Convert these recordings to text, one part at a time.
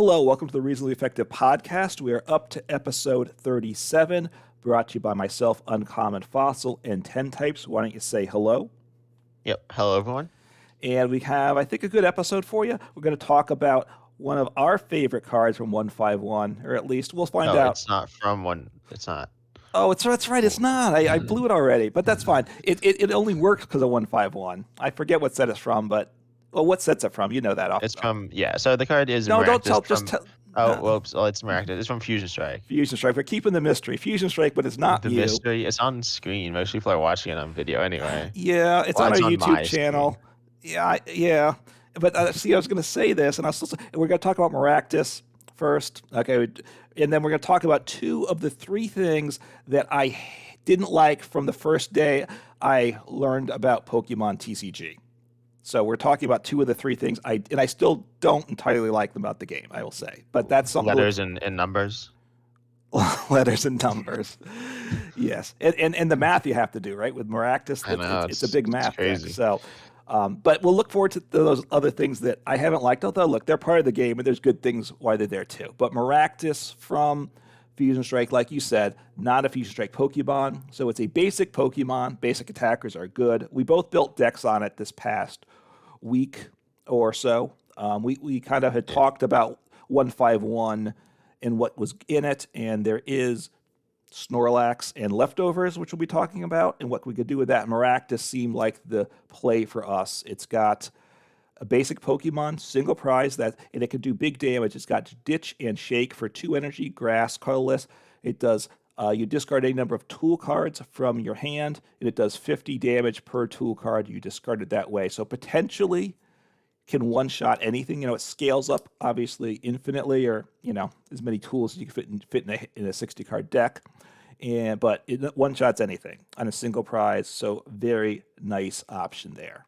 Hello, welcome to the Reasonably Effective Podcast. We are up to episode 37, brought to you by myself, Uncommon Fossil, and 10 Types. Why don't you say hello? Yep. Hello, everyone. And we have, I think, a good episode for you. We're going to talk about one of our favorite cards from 151, or at least we'll find Oh, out. it's not from one. It's not. Oh, that's right. It's not. I blew it already, but that's fine. It only works because of 151. I forget what set it's from, but well, what set's it from? You know that off. It's from So the card is No, don't Maractus tell. Just from. tell. Oh, No. whoops. Oh, it's Maractus. It's from Fusion Strike. Fusion Strike. We're keeping the mystery. Fusion Strike, but it's not The you. mystery. It's on screen. Most people are watching it on video anyway. Yeah, it's Well, on our it's on YouTube my channel. screen. Yeah. But see, I was going to say this, and we're going to talk about Maractus first. Okay, and then we're going to talk about two of the three things that I didn't like from the first day I learned about Pokemon TCG. So we're talking about two of the three things I still don't entirely like them about the game, I will say. But that's something Letters and numbers. letters and numbers. Yes, and the math you have to do, right? With Maractus, I know, it's a big math deck. crazy. So, but we'll look forward to those other things that I haven't liked. Although, look, they're part of the game, and there's good things why they're there too. But Maractus from Fusion Strike, like you said, not a Fusion Strike Pokemon. So it's a basic Pokemon. Basic attackers are good. We both built decks on it this past week or so. We kind of had talked about 151 and what was in it, and there is Snorlax and leftovers, which we'll be talking about, and what we could do with that. Maractus seemed like the play for us. It's got a basic Pokemon, single prize, and it can do big damage. It's got Ditch and Shake for 2 energy, Grass, Colorless. It does, you discard a number of tool cards from your hand, and it does 50 damage per tool card you discarded that way. So potentially can one-shot anything. It scales up, obviously, infinitely, or, as many tools as you can fit in a 60-card deck. But it one-shots anything on a single prize, so very nice option there.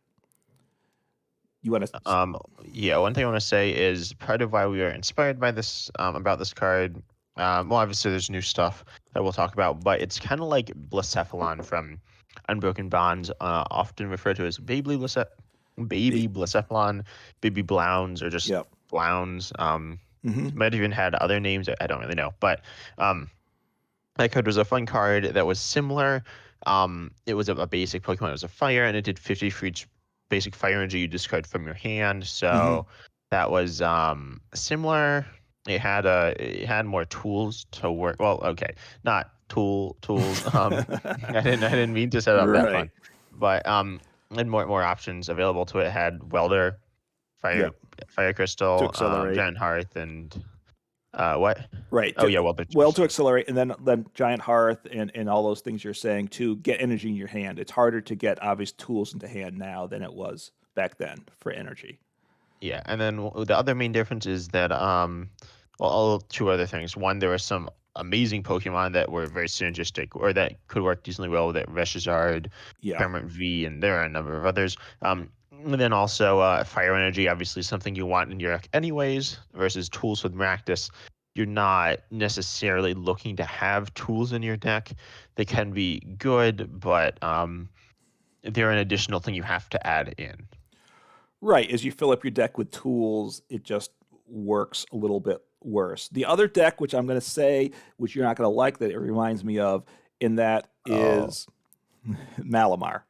You want to? Yeah. One thing I want to say is part of why we are inspired by this about this card. Well, obviously there's new stuff that we'll talk about, but it's kind of like Blacephalon from Unbroken Bonds, often referred to as Baby Blacephalon, Baby Blounds, or just Yep. Blounds. Mm-hmm. Might have even had other names. I don't really know, but that card was a fun card that was similar. It was a basic Pokemon. It was a fire, and it did 50 for each basic fire energy you discard from your hand. So that was similar. It had more tools to work. Well, okay, not tools. I didn't mean to set up that fun, but had more options available to it. It had Welder, Fire Crystal, Giant Hearth, and what? Right. Oh yeah, Welder. Well, to accelerate, and then Giant Hearth and all those things you're saying to get energy in your hand. It's harder to get obvious tools into hand now than it was back then for energy. Yeah, and then the other main difference is that two other things. One, there were some amazing Pokemon that were very synergistic, or that could work decently well with it. Reshizard, Permanent V, and there are a number of others. And then also Fire Energy, obviously something you want in your deck anyways, versus tools with Maractus. You're not necessarily looking to have tools in your deck. They can be good, but they're an additional thing you have to add in. Right. As you fill up your deck with tools, it just works a little bit worse. The other deck, which I'm going to say, which you're not going to like, that it reminds me of, in that is Malamar.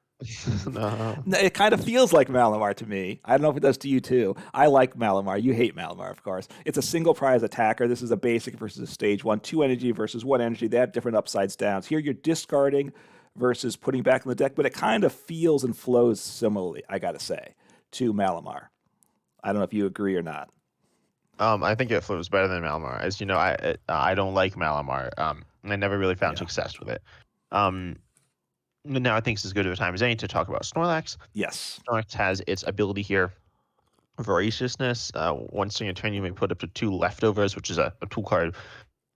No. It kind of feels like Malamar to me. I don't know if it does to you too. I like Malamar. You hate Malamar, of course. It's a single prize attacker. This is a basic versus a stage 1. 2 energy versus 1 energy. They have different upsides, downs. Here you're discarding versus putting back in the deck, but it kind of feels and flows similarly, I got to say, to Malamar. I don't know if you agree or not. I think it flows better than Malamar. As you know, I don't like Malamar. I never really found success with it. Now I think this is as good of a time as any to talk about Snorlax. Yes. Snorlax has its ability here, Voraciousness. Once in your turn, you may put up to 2 leftovers, which is a tool card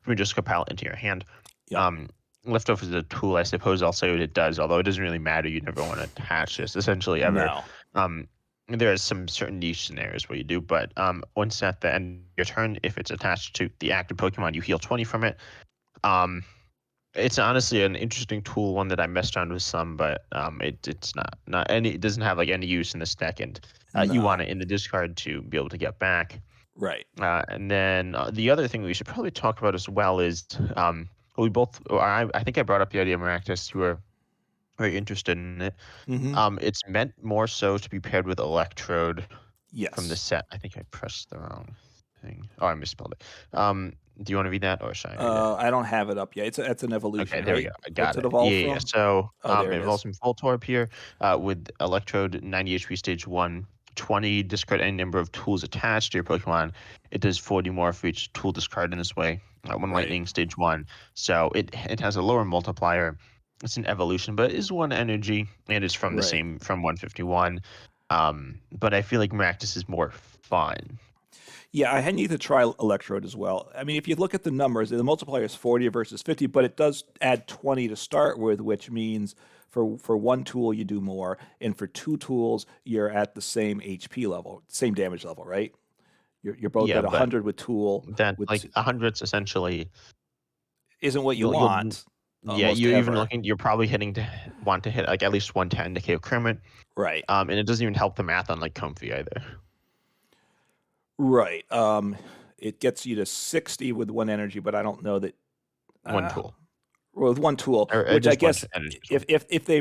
from your discard pile into your hand. Yep. Leftovers is a tool, I suppose. I'll say what it does, although it doesn't really matter. You never want to attach this, essentially, ever. No. There are some certain niche scenarios where you do, but once at the end of your turn, if it's attached to the active Pokemon, you heal 20 from it. It's honestly an interesting tool, one that I messed around with some, but it's not any. It doesn't have like any use in this deck, and you want it in the discard to be able to get back. Right. And then the other thing we should probably talk about as well is we both, or I think I brought up the idea of Maractus. You were very interested in it. Hmm. It's meant more so to be paired with Electrode from the Yes. set. I think I pressed the wrong thing. Oh, I misspelled it. Do you want to read that or should I read it? I don't have it up yet. It's an Okay, evolution, there we right? go. I got What's it it. evolve Yeah, yeah. from? So Oh, there it it involves is. some Voltorb here with Electrode 90 HP stage 1, 20, discard any number of tools attached to your Pokemon. It does 40 more for each tool discard in this way. One Right. Lightning stage 1. So it has a lower multiplier. It's an evolution, but it is 1 energy, and it's from the Right. same, from 151. But I feel like Maractus is more fun. Yeah, I need to try Electrode as well. I mean, if you look at the numbers, the multiplier is 40 versus 50, but it does add 20 to start with, which means for one tool you do more, and for two tools you're at the same HP level, same damage level, right? You're both Yeah, at but 100 with tool, then with like 100's essentially isn't what you you'll want yeah, almost you're even ever. looking. You're probably want to hit like at least 110 to KO Kermit. Right. And it doesn't even help the math on like Comfy either. Right. It gets you to 60 with one energy, but I don't know that. One Uh, tool well, with one tool, or which I just one guess energy tool.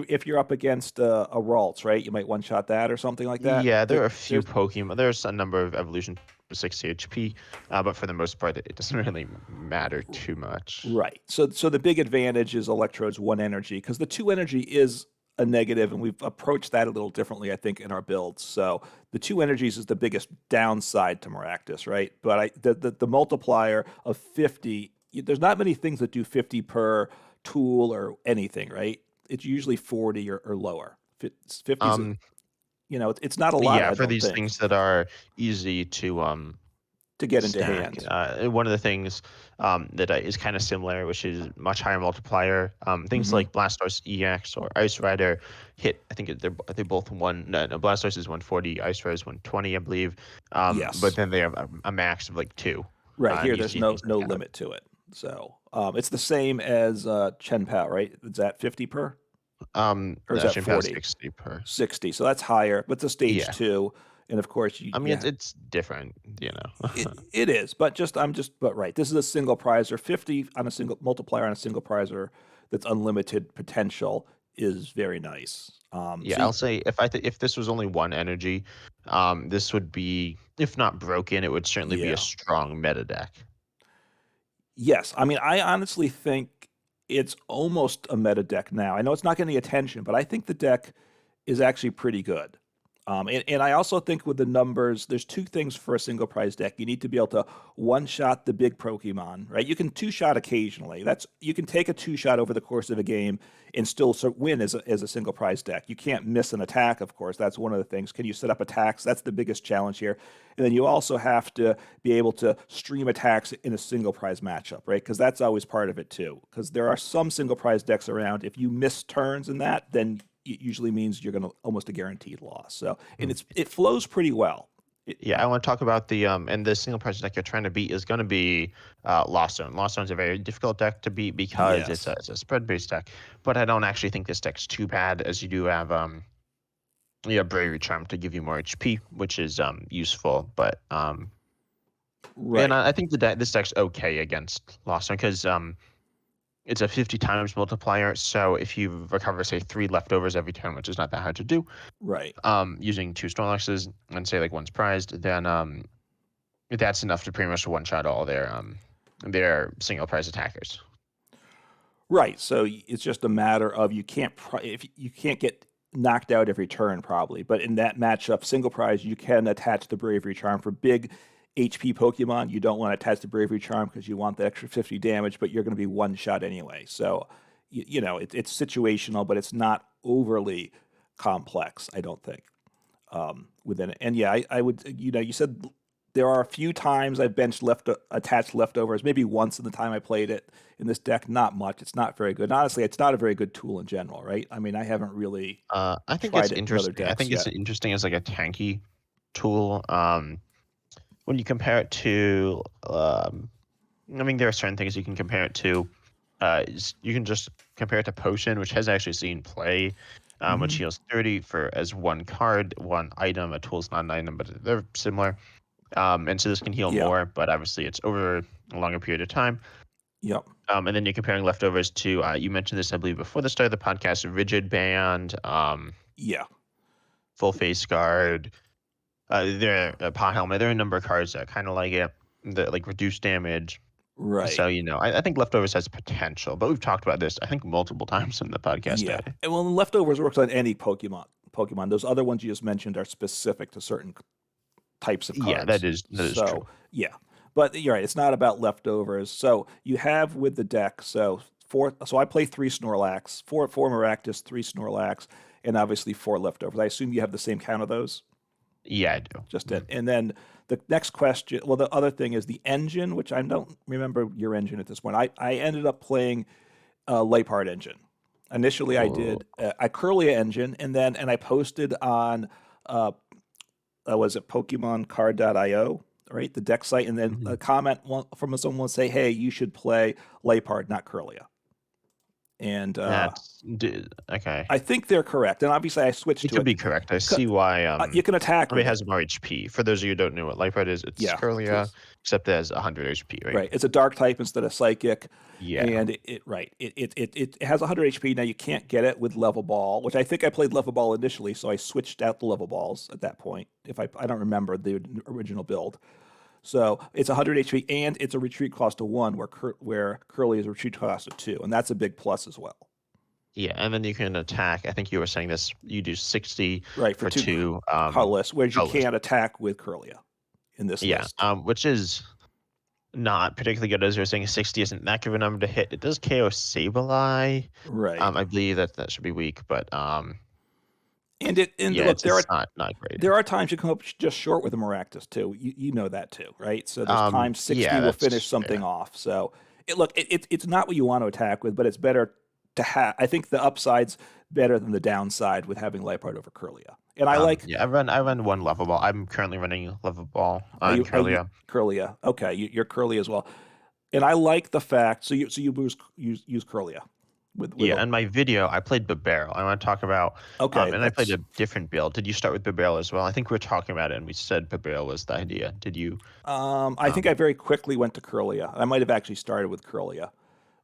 if you're up against a Ralts, right, you might one shot that or something like that. Yeah, there are a few There's Pokemon. There's a number of evolution 60 HP, but for the most part, it doesn't really matter too much. right. So the big advantage is Electrode's one energy because the two energy is a negative, and we've approached that a little differently, I think, in our builds. So the two energies is the biggest downside to Maractus, right? But the multiplier of 50, there's not many things that do 50 per tool or anything, right? It's usually 40 or lower. 50 is, Um, it's not a lot, yeah, I for don't these think, things that are easy to get into stack. hand. One of the things that is kind of similar, which is much higher multiplier. Things Hmm. like Blastoise EX or Ice Rider hit. I think they both one. No, Blastoise is 140, Ice Rider is 120, I believe. But Yes. then they have a max of like 2, Right and here, you there's see no things like no that. limit to it. So it's the same as Chen Pao, right? Is that 50 per, or is that Shin 40? 60 per. 60. So that's higher, but it's a stage Yeah, two, and of course I mean yeah, it's different, you know. it is. But but right. This is a single prizer. 50 on a single multiplier on a single prizer that's unlimited potential is very nice. Yeah, I'll say if this was only one energy, this would be, if not broken, it would certainly be a Yeah. strong meta deck. Yes, I mean, I honestly think it's almost a meta deck now. I know it's not getting attention, but I think the deck is actually pretty good. And I also think with the numbers, there's two things for a single prize deck. You need to be able to one shot the big Pokemon, right? You can two shot occasionally. You can take a two shot over the course of a game and still win as a single prize deck. You can't miss an attack, of course. That's one of the things. Can you set up attacks? That's the biggest challenge here. And then you also have to be able to stream attacks in a single prize matchup, right? Because that's always part of it too. Because there are some single prize decks around. If you miss turns in that, then it usually means you're going to almost a guaranteed loss. So, and Mm. it flows pretty well. Yeah, I want to talk about the and the single prize deck you're trying to beat is going to be Lost Zone. Lost Zone is a very difficult deck to beat because Yes. it's a spread based deck. But I don't actually think this deck's too bad, as you do have Bravery Charm to give you more HP, which is useful. But and Right. I think this deck's okay against Lost Zone because it's a 50 times multiplier. So if you recover, say, 3 leftovers every turn, which is not that hard to do, Right. using 2 Snorlaxes and say like one's prized, then that's enough to pretty much one shot all their single prize attackers. Right. So it's just a matter of if you can't get knocked out every turn probably, but in that matchup, single prize, you can attach the Bravery Charm for big HP Pokemon. You don't want to attach the Bravery Charm because you want the extra 50 damage, but you're going to be one shot anyway. So it's situational, but it's not overly complex. I don't think. Within it. And yeah, I would, you said there are a few times I've benched attached leftovers, maybe once in the time I played it in this deck. Not much. It's not very good. And honestly, it's not a very good tool in general, right? I mean, I haven't really I think it's tried it in other interesting. I decks think it's yet. interesting as like a tanky tool. When you compare it to, I mean, there are certain things you can compare it to. You can just compare it to Potion, which has actually seen play, which Hmm. heals 30 for as one card, one item. A tool's not an item, but they're similar. And so this can heal Yeah. more, but obviously it's over a longer period of time. Yep. And then you're comparing leftovers to you mentioned this, I believe, before the start of the podcast: rigid band, Yeah. full face guard, there pot helmet. There are a number of cards that kind of like it, that like reduce damage. Right. So I think leftovers has potential, but we've talked about this I think multiple times in the podcast Yeah. already. And well, leftovers works on any Pokemon. Those other ones you just mentioned are specific to certain types of Yeah, cards. that is true. So yeah, but you're right. It's not about leftovers. So you have with the deck. So four. So I play 3 Snorlax, four Maractus, 3 Snorlax, and obviously 4 leftovers. I assume you have the same count of those. Yeah, I do. Just it. And then the next question. Well, the other thing is the engine, which I don't remember your engine at this point. I ended up playing Laypart engine. Initially, I Oh, did a Curlia engine, and I posted on uh, was it PokemonCard.io, right? The deck site, and then a mhm. comment from someone will say, "Hey, you should play Laypart, not Curlia." And Okay. I think they're correct. And obviously, I switched It to could it. be correct. I see why. You can attack I mean, with it it. has more HP. For those of you who don't know what Life Red is, it's Yeah, Curlia, please. except it has 100 HP, right? Right. It's a dark type instead of psychic. Yeah. And it has 100 HP. Now you can't get it with level ball, which I think I played level ball initially, so I switched out the level balls at that point. If I don't remember the original build, so it's 100 HP and it's a retreat cost of 1, where Curly is a retreat cost of 2, and that's a big plus as well. Yeah, and then you can attack. I think you were saying this. You do 60 Right, for for 2 two colorless, whereas you colors. can't attack with Curlia in this Yeah, list. which is not particularly good. As you were saying, 60 isn't that good of a number to hit. It does KO Sableye. Right. I believe that should be weak, but And yeah, look, it's not great. there are times you come up just short with a Maractus too. You know that too, right? So there's times 60 Yeah, will finish that's something fair. off. So it's not what you want to attack with, but it's better to have. I think the upside's better than the downside with having Liepard over Curlia. And I like Yeah, I run one level ball. I'm currently running level ball are on you Curlia. Curlia? Okay, you're Curly as well. And I like the fact you use Curlia with Yeah, a in my video, I played Barrel. I want to talk about, okay. and I played That's a different build. Did you start with Barrel as well? I think we were talking about it, and we said Barrel was the idea. Did you? I think Um, I very quickly went to Curlia. I might have actually started with Curlia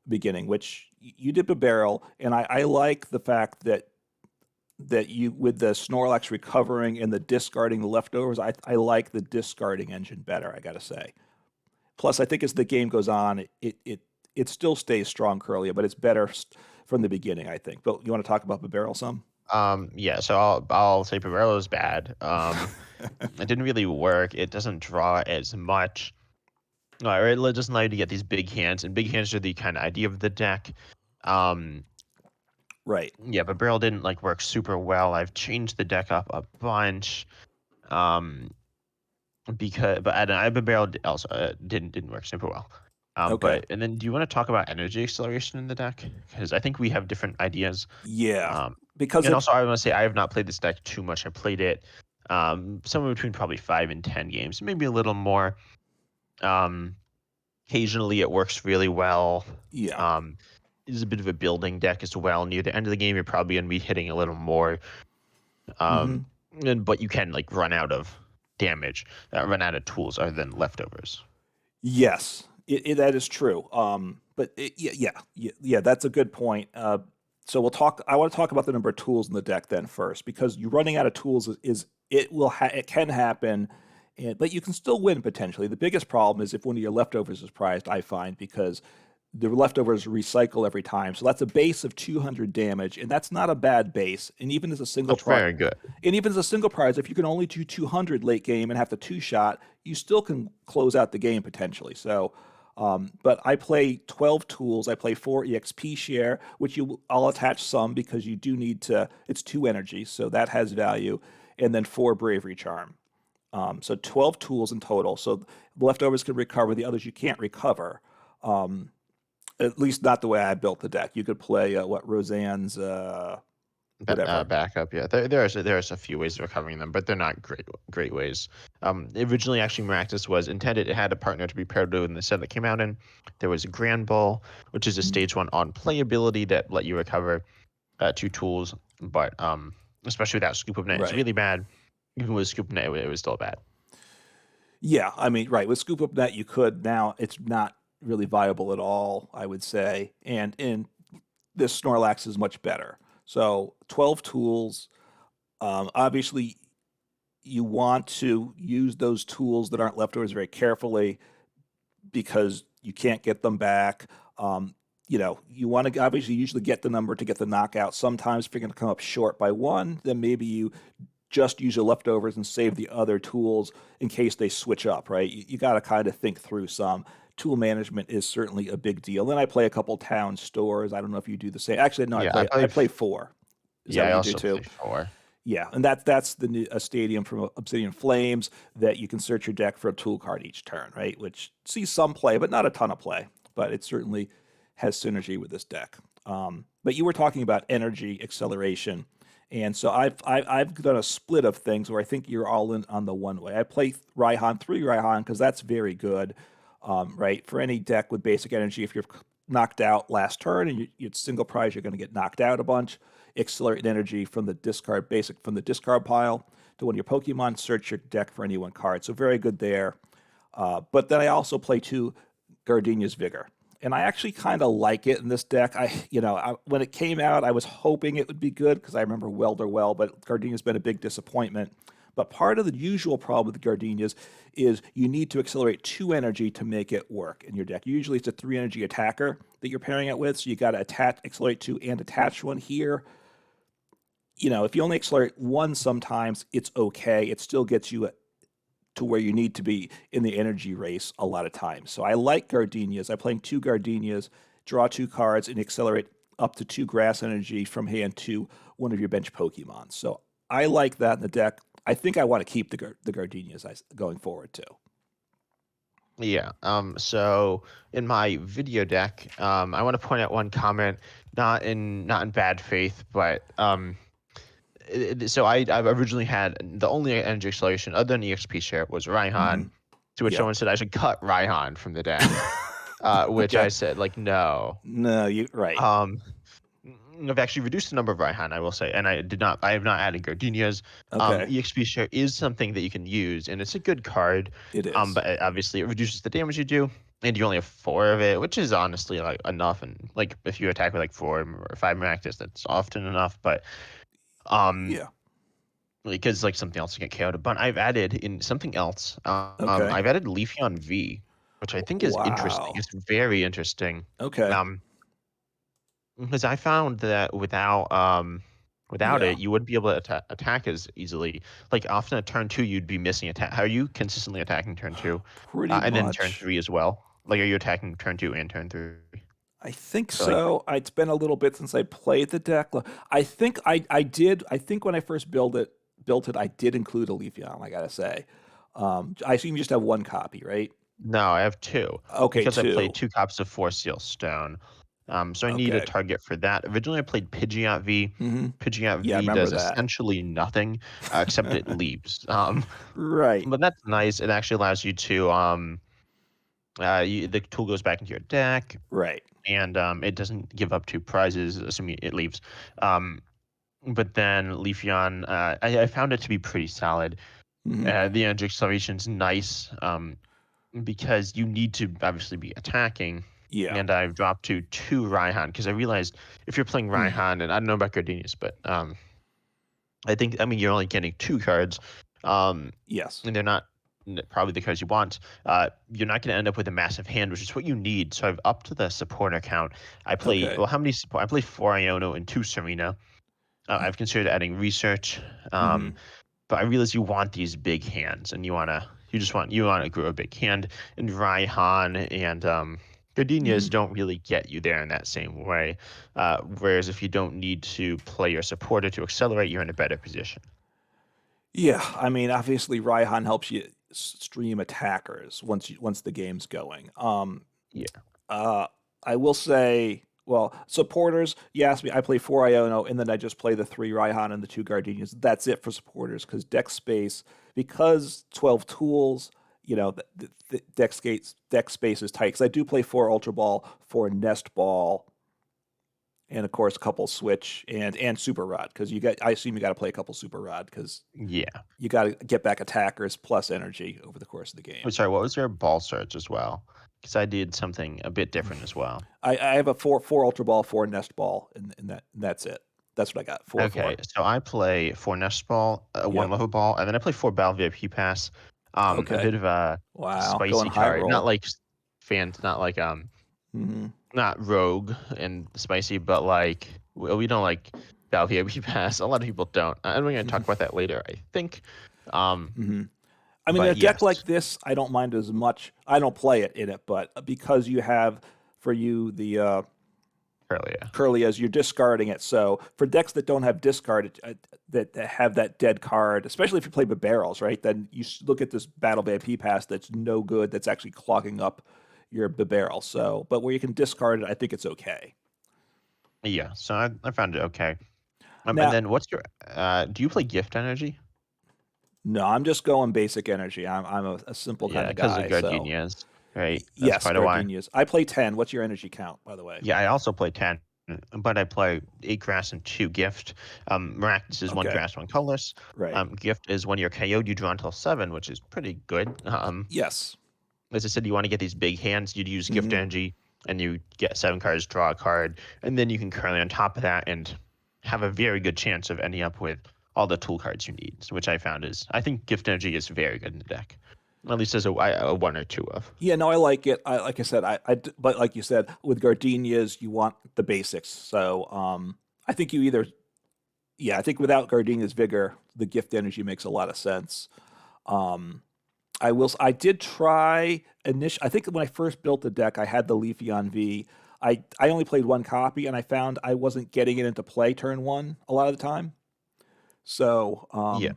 beginning, which you did the barrel, and I like the fact that you with the Snorlax recovering and the discarding the leftovers. I like the discarding engine better. I gotta say. Plus, I think as the game goes on, it still stays strong, Curlia, but it's better from the beginning. I think. But you want to talk about the barrel some? yeah. So I'll say Barrel is bad. It didn't really work. It doesn't draw as much. Or it doesn't allow you to get these big hands, and big hands are the kind of idea of the deck. Um, Right. yeah, but Barrel didn't like work super well. I've changed the deck up a bunch. Um, but I Barrel also didn't work super well. Okay. But and then do you want to talk about energy acceleration in the deck? Because I think we have different ideas. Yeah. Um, Because and it. also I want to say I have not played this deck too much. I played it somewhere between probably 5 and 10 games, maybe a little more. Um, Occasionally it works really well. Yeah. Um, it is a bit of a building deck as well. Near the end of the game, you're probably going to be hitting a little more. Hmm. Um, but you can like run out of damage, run out of tools other than leftovers. Yes, that is true. Yeah, that's a good point. So we'll talk. I want to talk about the number of tools in the deck then first, because you running out of tools it can happen, but you can still win potentially. The biggest problem is if one of your leftovers is prized. I find because the leftovers recycle every time, so that's a base of 200 damage, and that's not a bad base. And even as a single That's prize, very good. and even as a single prize, if you can only do 200 late game and have the 2 shot, you still can close out the game potentially. So, but I play 12 tools. I play 4 EXP share, which I'll attach some because you do need to. It's 2 energy, so that has value, and then 4 bravery charm. So 12 tools in total. So the leftovers can recover. The others you can't recover. Um, at least not the way I built the deck. You could play Roseanne's whatever. Backup, yeah. There's a few ways of recovering them, but they're not great ways. Originally, actually, Maractus was intended. It had a partner to be paired with in the set that came out in. There was a Grand Ball, which is a stage 1 on playability that let you recover 2 tools, but especially without Scoop of Net, it's Right. really bad. Even with Scoop of Net, it was still bad. Yeah, I mean, right. With Scoop Up Net, you could now. It's not really viable at all, I would say. And in this Snorlax is much better. So 12 tools. Obviously, you want to use those tools that aren't leftovers very carefully because you can't get them back. Um, you want to obviously usually get the number to get the knockout. Sometimes if you're going to come up short by one, then maybe you just use your leftovers and save the other tools in case they switch up, right? You got to kind of think through some. Tool management is certainly a big deal. Then I play a couple town stores. I don't know if you do the same. Actually, no, Yeah, I I play. play four. Is that Yeah, I what you do also too? play four. Yeah, and that's the new, a stadium from Obsidian Flames that you can search your deck for a tool card each turn, right? Which sees some play, but not a ton of play. But it certainly has synergy with this deck. But you were talking about energy acceleration, and so I've done a split of things where I think you're all in on the one way. I play Raihan 3 Raihan because that's very good, right? For any deck with basic energy, if you're knocked out last turn and it's single prize, you're going to get knocked out a bunch. Accelerate energy from the discard basic from the discard pile to one of your Pokemon. Search your deck for any one card. So very good there. But then I also play two Gardenia's Vigor, and I actually kind of like it in this deck. When it came out, I was hoping it would be good because I remember Welder well, but Gardenia's been a big disappointment. But part of the usual problem with the Gardenias is you need to accelerate 2 energy to make it work in your deck. Usually it's a 3 energy attacker that you're pairing it with, so you got to attach, accelerate 2 and attach 1 here. If you only accelerate 1 sometimes, it's okay. It still gets you to where you need to be in the energy race a lot of times. So I like Gardenias. I'm playing 2 Gardenias, draw 2 cards, and accelerate up to 2 grass energy from hand to one of your bench Pokemon. So I like that in the deck. I think I want to keep the Gardenias going forward too. Yeah. So in my video deck, I want to point out one comment, not in bad faith, but so I originally had the only energy acceleration other than EXP share was Hmm. Raihan, to which Yep. someone said I should cut Raihan from the deck, which Okay. I said like no. No, you right. Um, I've actually reduced the number of Raihan, I will say, and I have not added Gardenias. Okay. EXP share is something that you can use, and it's a good card. It is. But obviously it reduces the damage you do, and you only have 4 of it, which is honestly like enough. And like if you attack with like 4 or 5 Maractus, that's often enough. But um, Yeah. because like something else to get KO'd. But I've added in something else. Okay. I've added Leafeon V, which I think is interesting. Wow. It's very interesting. Okay. Um, because I found that without Yeah. it, you wouldn't be able to attack as easily. Like often at turn 2, you'd be missing attack. Are you consistently attacking turn 2, Pretty and then turn much. 3 as well? Like are you attacking turn 2 and turn 3? I think So like so. It's been a little bit since I played the deck. I think I did. I think when I first built it, I did include a Leafeon. I gotta say. I assume you just have one copy, right? no, I have 2 Okay, because I played two. 2 copies of Force Seal Stone. So I need a Okay. target for that. Originally, I played Pidgeot V. Hmm. Pidgeot Yeah, I V remember does that. essentially nothing except it leaves. Right. But that's nice. It actually allows you to the tool goes back into your deck, Right. and it doesn't give up 2 prizes, assuming it leaves. Um, but then Leafeon, I found it to be pretty solid. Hmm. The energy acceleration's nice because you need to obviously be attacking. Yeah. And I've dropped to 2 Raihan because I realized if you're playing Mm. Raihan, and I don't know about Gardenias, but I mean you're only getting 2 cards, um, Yes. and they're not probably the cards you want. You're not going to end up with a massive hand, which is what you need. So I've upped to the supporter count. I play Okay. well. How many support? I play 4 Iono and 2 Serena. I've considered adding research, Hmm. but I realize you want these big hands, and you want to grow a big hand. And Raihan and Gardenias Hmm. don't really get you there in that same way. Whereas if you don't need to play your supporter to accelerate, you're in a better position. Yeah. I mean, obviously, Raihan helps you stream attackers once the game's going. Yeah. Uh, I will say, well, supporters, you asked me, I play 4 Iono, and then I just play the 3 Raihan and the 2 Gardenias. That's it for supporters, because deck space, because 12 tools, the deck space is tight. Because I do play 4 Ultra Ball, 4 Nest Ball, and of course a couple switch and super rod because I assume you got to play a couple super rod because Yeah. you got to get back attackers plus energy over the course of the Oh, game. sorry, what was your ball search as well? Because I did something a bit different as well. I have a four ultra ball, four nest ball, and that's it. That's what I got. Okay, Four. so I play 4 Nest Ball, one Yep. level ball, and then I play 4 Battle VIP Pass. A Okay. bit of a Wow. Going spicy high card, not roll. like fans, not like Hmm. not rogue and spicy, but like we don't like Battle VIP Pass. A lot of people don't, and we're gonna talk about that later, I think. Um, Hmm. I mean, in a but deck like yes, this, I don't mind as much. I don't play it in it, but because you have for you the earlier. curly as you're discarding it. So for decks that don't have discard that have that dead card, especially if you play with barrels, right? Then you look at this battle VIP pass that's no good. That's actually clogging up your barrel. So, but where you can discard it, I think it's okay. Yeah, so I found it okay. And Now, then what's your do you play Gift Energy? no, I'm just going basic energy. I'm a simple kind Yeah, of because of guy. So Gardenias, right? That's yes, part of why. gardenias. I play 10. What's your energy count, by the way? Yeah, I also play 10, but I play 8 grass and 2 gift. Maractus is 1 Okay, grass, 1 colorless. right. Gift is when you're KO'd, you draw until 7, which is pretty good. Yes. As I said, you want to get these big hands, you'd use gift Hmm. energy, and you get 7 cards, draw a card, and then you can curly on top of that and have a very good chance of ending up with all the tool cards you need, which I found is, I think gift energy is very good in the deck. At least as a 1 or 2 of. Yeah, no, I like it. Like I said, but like you said, with gardenias, you want the basics. So, I think you either, yeah, I think without gardenia's vigor, the gift energy makes a lot of sense. Um, I did try I think when I first built the deck, I had the Leafeon V. I only played one copy, and I found I wasn't getting it into play turn one a lot of the time. So, Yeah.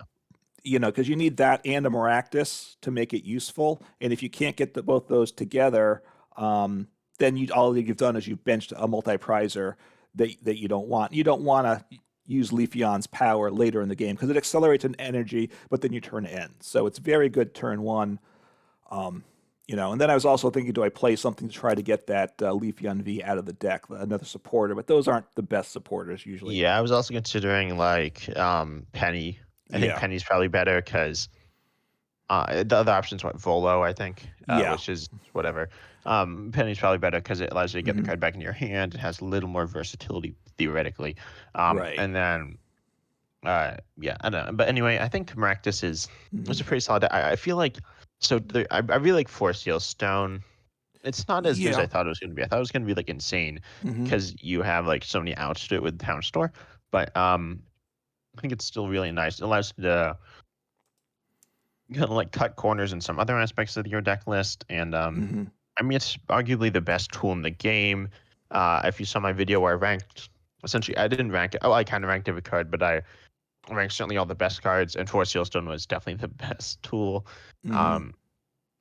because you need that and a Maractus to make it useful. And if you can't get both those together, then all you've done is you've benched a multi-prizer that you don't want. You don't want to use Leafeon's power later in the game because it accelerates an energy, but then your turn ends. So it's very good turn one. And then I was also thinking, do I play something to try to get that Leafeon V out of the deck, another supporter? But those aren't the best supporters usually. Yeah, I was also considering like Penny. I think Yeah, Penny's probably better because the other options went Volo, I think, yeah, which is whatever. Penny's probably better because it allows you to get the hmm card back in your hand. It has a little more versatility theoretically. right. And then yeah, I don't know. But anyway, I think Maractus is a Hmm. pretty solid. I feel like I really like Force Seal Stone. It's not as good as Yeah. I thought it was going to be. I thought it was going to be like insane Hmm. because you have like so many outs to it with Town Store. But I think it's still really nice. It allows you to kind of like cut corners in some other aspects of your deck list. And Hmm. I mean, it's arguably the best tool in the game. If you saw my video where I ranked, essentially, I didn't rank it. Oh, I kind of ranked every card, but I ranked certainly all the best cards. And Force Sealstone was definitely the best tool. Hmm. Um,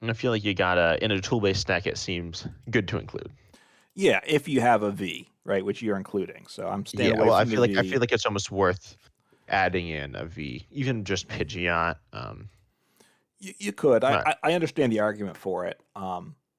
and I feel like you gotta in a tool-based deck, it seems good to include. Yeah, if you have a V, right, which you're including. So I'm staying Yeah, away well, from the I V. feel like it's almost worth adding in a V, even just Pidgeot. You could. Right. I understand the argument for it.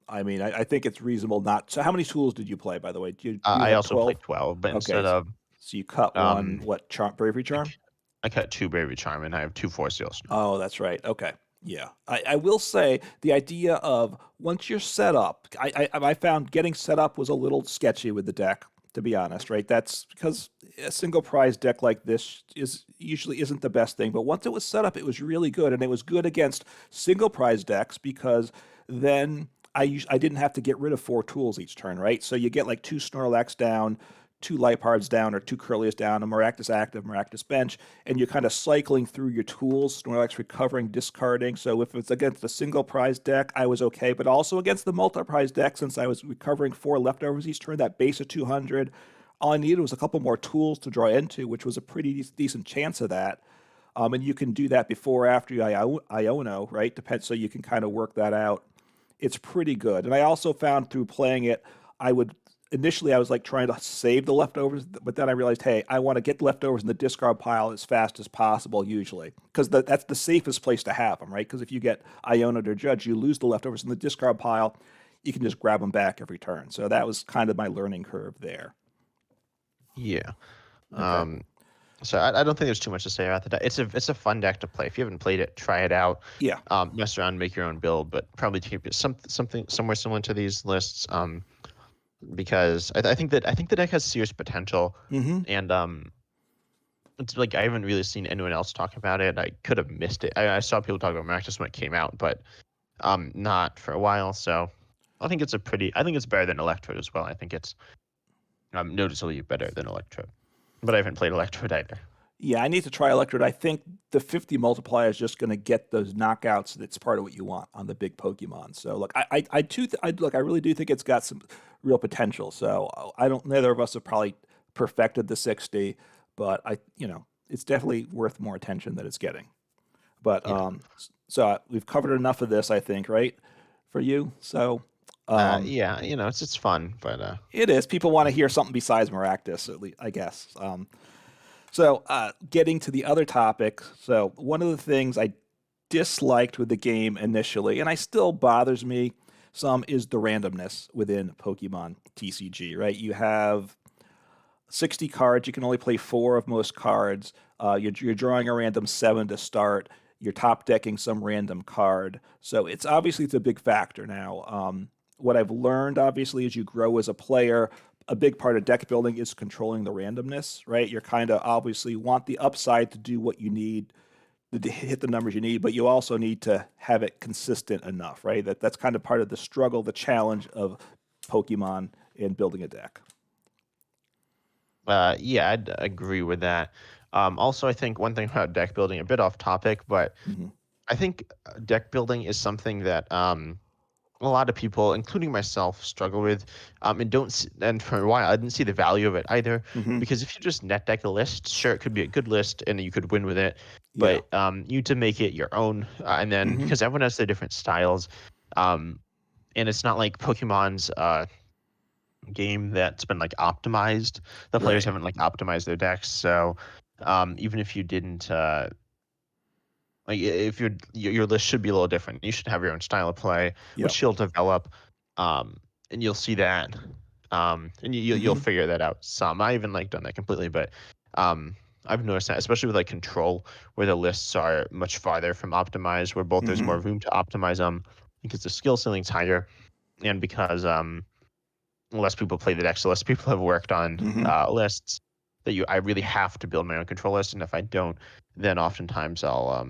I mean, I think it's reasonable not. So how many tools did you play, by the way? Do you I have also played 12? 12, but Okay, instead of so you cut one. um, What bravery I, charm? c- I cut 2 Bravery Charm and I have 2 Force Seal Stone. Oh, that's right. Okay. Yeah. I will say the idea of once you're set up, I found getting set up was a little sketchy with the deck, to be honest, right? That's because a single prize deck like this is usually isn't the best thing. But once it was set up, it was really good. And it was good against single prize decks because then I didn't have to get rid of four tools each turn, right? So you get like two Snorlax down, two Liepard's down, or two Curlies down, a Maractus active, Maractus bench, and you're kind of cycling through your tools, Snorlax recovering, discarding. So if it's against a single prize deck, I was okay, but also against the multi-prize deck, since I was recovering four leftovers each turn, that base of 200, all I needed was a couple more tools to draw into, which was a pretty decent chance of that. And you can do that before or after you Iono, right? Depends, so you can kind of work that out. It's pretty good. And I also found through playing it, I would initially I was like trying to save the leftovers, but then I realized, hey, I want to get the leftovers in the discard pile as fast as possible, usually, because that's the safest place to have them, right? Because if you get Iona or Judge, you lose the leftovers in the discard pile. You can just grab them back every turn. So that was kind of my learning curve there. Yeah. Okay. Um, so I don't think there's too much to say about the deck. It's a fun deck to play. If you haven't played it, try it out. Yeah. Mess around, make your own build, but probably keep it something somewhere similar to these lists. Because I think the deck has serious potential, Mm-hmm. and it's like I haven't really seen anyone else talk about it. I could have missed it. I saw people talk about Maractus when it came out, but not for a while. So I think it's better than Electrode as well. I think it's noticeably better than Electrode, but I haven't played Electrode either. Yeah, I need to try Electrode. I think the 50 multiplier is just going to get those knockouts that's part of what you want on the big Pokemon. So look, I really do think it's got some real potential. So I don't, neither of us have probably perfected the 60, but it's definitely worth more attention that it's getting. But Yeah. so we've covered enough of this, I think, right, for you. So Yeah, it's fun, but it is. People want to hear something besides Maractus, at least, I guess. So, getting to the other topic, so one of the things I disliked with the game initially, and I still bothers me some, is the randomness within Pokemon TCG, right? You have 60 cards, you can only play four of most cards. You're drawing a random seven to start. You're top decking some random card. So it's a big factor now. What I've learned, obviously, as you grow as a player, a big part of deck building is controlling the randomness, right? You're kind of obviously want the upside to do what you need to hit the numbers you need, but you also need to have it consistent enough, right? That's kind of part of the struggle, the challenge of Pokemon in building a deck. yeah, I'd agree with that. Also, I think one thing about deck building, a bit off topic, but Hmm. I think deck building is something that a lot of people, including myself, struggle with, and don't. And for a while, I didn't see the value of it either, Hmm. because if you just net deck a list, sure, it could be a good list and you could win with it, Yeah. but you need to make it your own, and then Hmm. because everyone has their different styles, um, and it's not like Pokemon's game that's been like optimized. The players Right. haven't like optimized their decks, so even if you didn't like if your list should be a little different. You should have your own style of play, Yep. which you'll develop, um, and you'll see that, and you'll Hmm. figure that out some. I haven't like done that completely, but um, I've noticed that, especially with like control, where the lists are much farther from optimized, where both there's Hmm. more room to optimize them because the skill ceiling's higher, and because less people play the deck, so less people have worked on Hmm. lists. I really have to build my own control list, and if I don't, then oftentimes I'll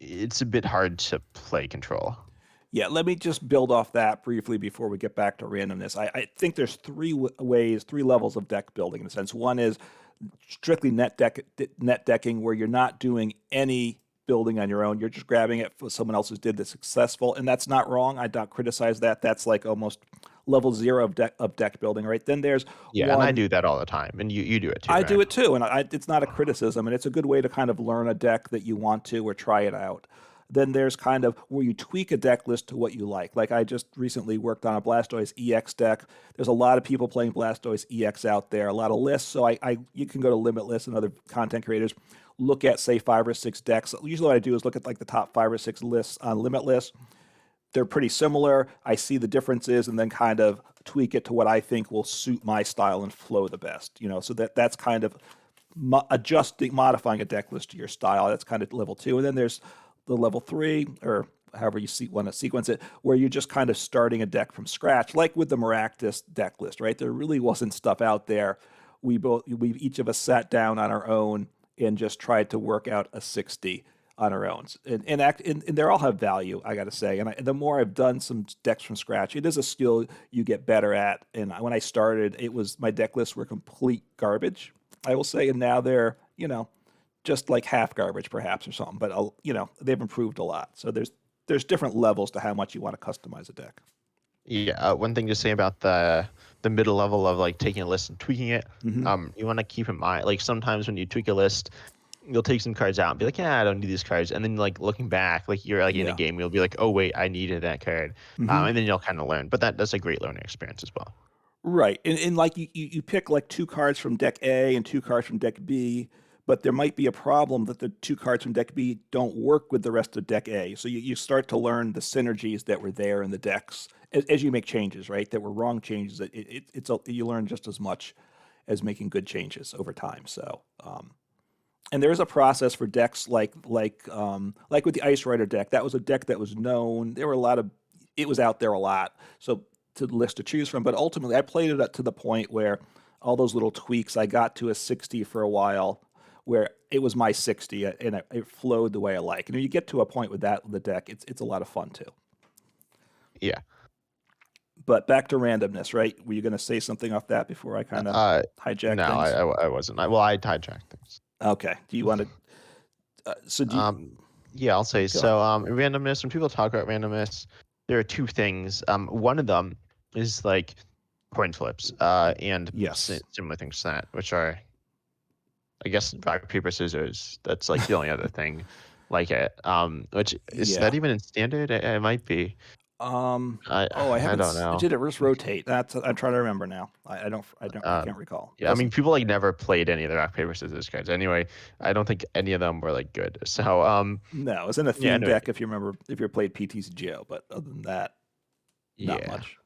it's a bit hard to play control. Yeah, let me just build off that briefly before we get back to randomness. I think there's ways, three levels of deck building in a sense. One is strictly net decking, where you're not doing any building on your own. You're just grabbing it for someone else who did the successful, and that's not wrong. I don't criticize that. That's like almost level zero of deck building, right? Then there's Yeah, and I one. do that all the time, and you do it too, I right? do it too, and it's not a criticism, and it's a good way to kind of learn a deck that you want to or try it out. Then there's kind of where you tweak a deck list to what you like. Like I just recently worked on a Blastoise EX deck. There's a lot of people playing Blastoise EX out there, a lot of lists. So you can go to Limitless and other content creators, look at say five or six decks. Usually what I do is look at like the top five or six lists on Limitless. They're pretty similar. I see the differences and then kind of tweak it to what I think will suit my style and flow the best. So that's kind of adjusting, modifying a deck list to your style. That's kind of level two. And then there's the level three, or however you want to sequence it, where you're just kind of starting a deck from scratch, like with the Maractus deck list, right? There really wasn't stuff out there. We each of us sat down on our own and just tried to work out a 60 on our own, and they all have value, I got to say. And the more I've done some decks from scratch, it is a skill you get better at. And when I started, it was my deck lists were complete garbage, I will say, and now they're just like half garbage perhaps or something. But they've improved a lot. So there's different levels to how much you want to customize a deck. Yeah, one thing to say about the middle level of like taking a list and tweaking it, Hmm. you want to keep in mind like sometimes when you tweak a list, you'll take some cards out and be like, yeah, I don't need these cards, and then like looking back, like you're like in a Yeah. game, you'll be like, oh wait, I needed that card, Hmm. and then you'll kind of learn. But that's a great learning experience as well. Right. And like you pick like two cards from deck A and two cards from deck B, but there might be a problem that the two cards from deck B don't work with the rest of deck A. So you start to learn the synergies that were there in the decks as you make changes, right? That were wrong changes. You learn just as much. as making good changes over time. So, and there is a process for decks like with the Ice Rider deck. That was a deck that was known. There were a lot of it was out there a lot. So to list to choose from, but ultimately I played it up to the point where all those little tweaks, I got to a 60 for a while, where it was my 60 and it flowed the way I like. And when you get to a point with that with the deck, it's a lot of fun too. Yeah. But back to randomness, right? Were you going to say something off that before I kind of Uh, hijack no, things? I wasn't. I hijacked things. Okay. Do you want to? So do you, Yeah, I'll say go ahead. so. Randomness. When people talk about randomness, there are two things. One of them is like coin flips, and Yes. similar things to that, which are, I guess, rock paper scissors. That's like the only other thing like it. Which is Yeah. that even in standard? It might be. I Oh, I I haven't. don't know. Did it reverse rotate? That's. I'm trying to remember now. I Uh, can't recall. yeah, I mean, Doesn't. people like never played any of the rock paper scissors cards. Anyway, I don't think any of them were like good. So No, it's in a yeah. theme Anyway, deck if you remember if you played PTCG, but other than that, not yeah. much.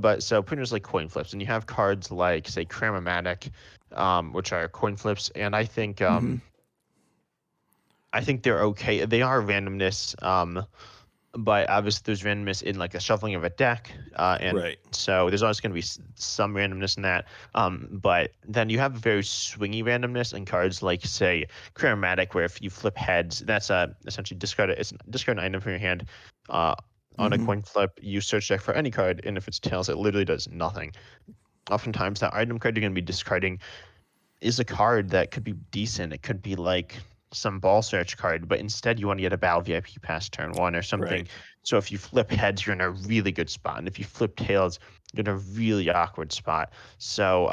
But so printers like coin flips, and you have cards like say Cramomatic, which are coin flips, and Hmm. I think they're okay. They are randomness, but obviously there's randomness in like the shuffling of a deck, and Right. so there's always going to be some randomness in that. But then you have very swingy randomness in cards like say Chromatic, where if you flip heads, that's essentially discard an item from your hand. Uh, on a Hmm. coin flip, you search deck for any card, and if it's tails, it literally does nothing. Oftentimes, that item card you're going to be discarding is a card that could be decent. It could be like some ball search card, but instead you want to get a Battle VIP past turn one or something. Right. So if you flip heads, you're in a really good spot, and if you flip tails, you're in a really awkward spot. So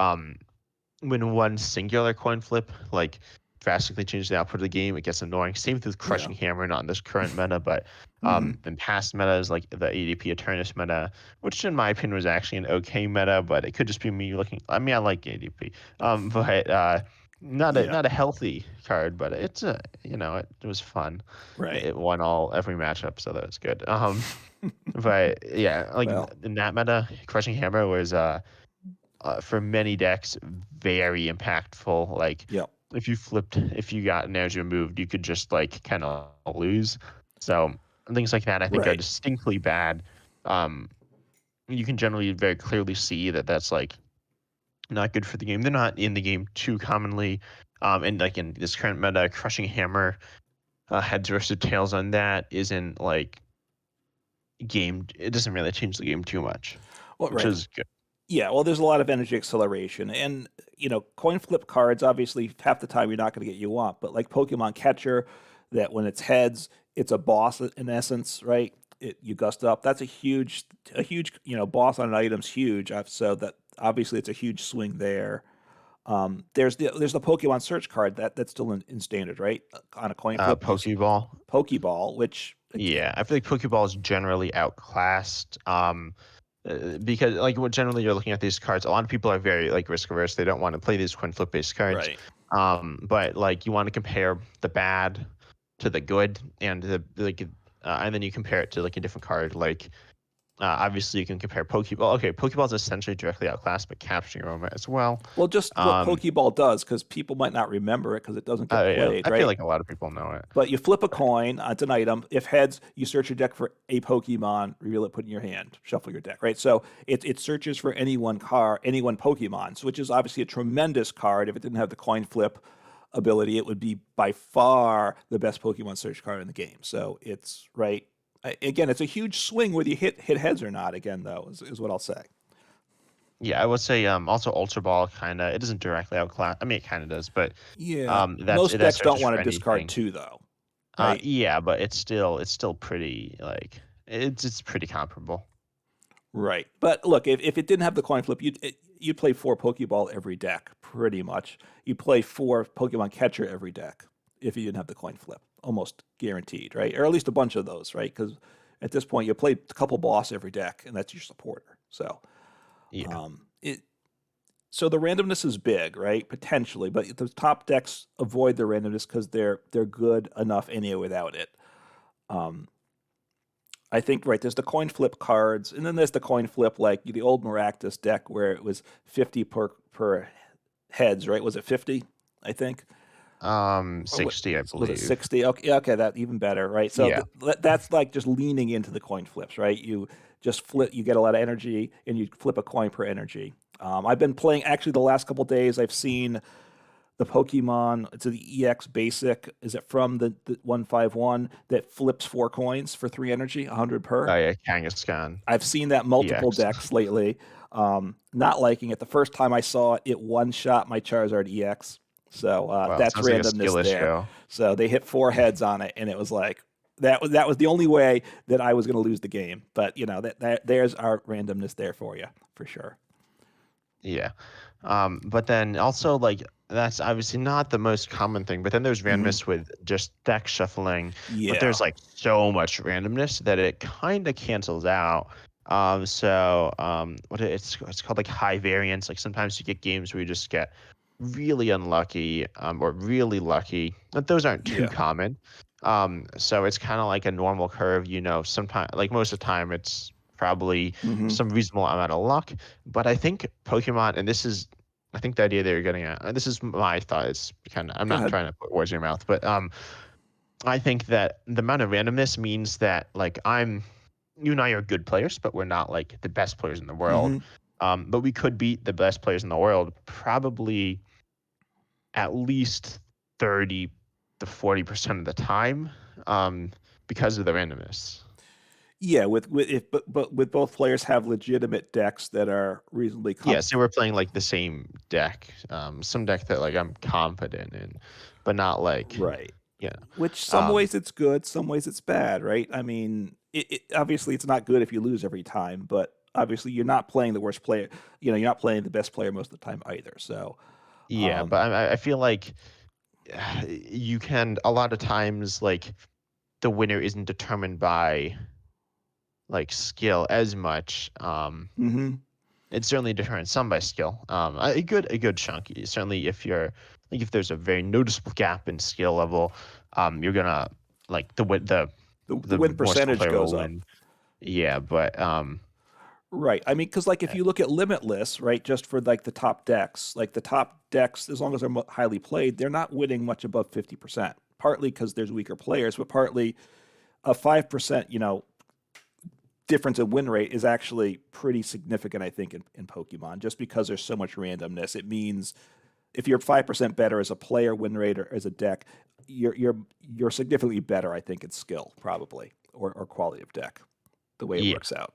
when one singular coin flip like drastically changes the output of the game, it gets annoying. Same with Yeah. Crushing Hammer, not in this current meta, but Hmm. in past metas like the ADP Eternus meta, which in my opinion was actually an okay meta, but it could just be me looking. I mean, I like ADP, but Yeah. not a healthy card, but it's a it was fun. Right. It won every matchup, so that was good. But yeah, like Well. in that meta, Crushing Hammer was for many decks very impactful. Like Yeah. if you got an edge removed, you could just like kind of lose. So things like that I think are Right. distinctly bad. Um, you can generally very clearly see that that's like not good for the game. They're not in the game too commonly. And like in this current meta, Crushing Hammer, heads versus tails on that isn't like game. It doesn't really change the game too much, Well. which Right. is good. Yeah. Well, there's a lot of energy acceleration, and coin flip cards. Obviously, half the time you're not going to get you want, but like Pokemon Catcher, that when it's heads, it's a boss in essence, right? You gust up. That's a huge, boss on an item's huge. So that obviously it's a huge swing there. There's the Pokemon search card that's still in standard, right? On a coin flip, Pokeball. Pokeball, which Yeah, I feel like Pokeball is generally outclassed. Because like what generally you're looking at these cards, a lot of people are very like risk averse. They don't want to play these coin flip based cards. right. But like you want to compare the bad to the good, and and then you compare it to like a different card. Like obviously you can compare Pokeball. Okay, Pokeball is essentially directly outclassed, but capturing Aroma as well. Well, just what Um, Pokeball does, because people might not remember it because it doesn't get yeah, played, I feel right? like a lot of people know it. But you flip a coin, it's an item. If heads, you search your deck for a Pokemon, reveal it, put it in your hand, shuffle your deck, right? So it searches for any one Pokemon, which is obviously a tremendous card. If it didn't have the coin flip ability, it would be by far the best Pokemon search card in the game. So it's right. Again, it's a huge swing whether you hit heads or not. Again, though, is what I'll say. Yeah, I would say also Ultra Ball kind of it doesn't directly outclass. I mean, it kind of does, but Yeah, most that decks don't searches want for to discard anything. two, though, right? Yeah, but it's still pretty like it's pretty comparable. Right. But look, if it didn't have the coin flip, you'd play four Pokeball every deck, pretty much. You play four Pokemon Catcher every deck if you didn't have the coin flip, almost guaranteed, right? Or at least a bunch of those, right? Because at this point, you play a couple boss every deck, and that's your supporter. So, Yeah. it so the randomness is big, right? Potentially, but the top decks avoid the randomness because they're good enough anyway without it. Um, I think right. There's the coin flip cards, and then there's the coin flip like the old Maractus deck where it was 50 per heads, right? Was it 50? I think. Or 60, I was it believe. 60? Okay, yeah, okay, that even better, right? So Yeah. that's like just leaning into the coin flips, right? You just flip, you get a lot of energy, and you flip a coin per energy. I've been playing actually the last couple days. I've seen the Pokemon. It's the EX Basic. Is it from the 151 that flips 4 coins for 3 energy, 100 per? Oh yeah, Kangaskhan I've seen that multiple EX. decks lately. Not liking it. The first time I saw it, it one shot my Charizard EX. So Well, that's sounds like a randomness skill there. issue. So they hit 4 heads on it, and it was like that was the only way that I was going to lose the game. But that there's our randomness there for you for sure. Yeah. But then also like that's obviously not the most common thing, but then there's Hmm. randomness with just deck shuffling, but Yeah. there's like so much randomness that it kind of cancels out. It's called like high variance. Like sometimes you get games where you just get really unlucky, or really lucky, but those aren't too Yeah. common. So it's kind of like a normal curve, sometimes like most of the time it's probably Hmm. some reasonable amount of luck. But I think Pokemon, and this is, I think the idea that you're getting at, and this is my thought. It's kind of, I'm Go not ahead. trying to put words in your mouth, but I think that the amount of randomness means that like you and I are good players, but we're not like the best players in the world. Hmm. But we could beat the best players in the world probably at least 30 to 40% of the time, um, because of the randomness. Yeah, with if but with both players have legitimate decks that are reasonably Yeah, so we're playing like the same deck, some deck that like I'm confident in, but not like, right. yeah, Which some um, ways it's good, some ways it's bad, right? I mean, obviously it's not good if you lose every time, but obviously you're not playing the worst player. You're not playing the best player most of the time either. So, yeah, um, but I feel like you can a lot of times like the winner isn't determined by like skill as much. hmm It's certainly determined some by skill. A good chunk. Certainly, if you're like if there's a very noticeable gap in skill level, you're gonna like the the win more skilled percentage player goes will up. win. Yeah, but Right. I mean, because like if you look at Limitless, right, just for like the top decks, like the top decks, as long as they're highly played, they're not winning much above 50%. Partly because there's weaker players, but partly a 5%, difference in win rate is actually pretty significant, I think, in Pokemon, just because there's so much randomness. It means if you're 5% better as a player win rate or as a deck, you're significantly better, I think, in skill, probably, or quality of deck, the way it yeah, works out.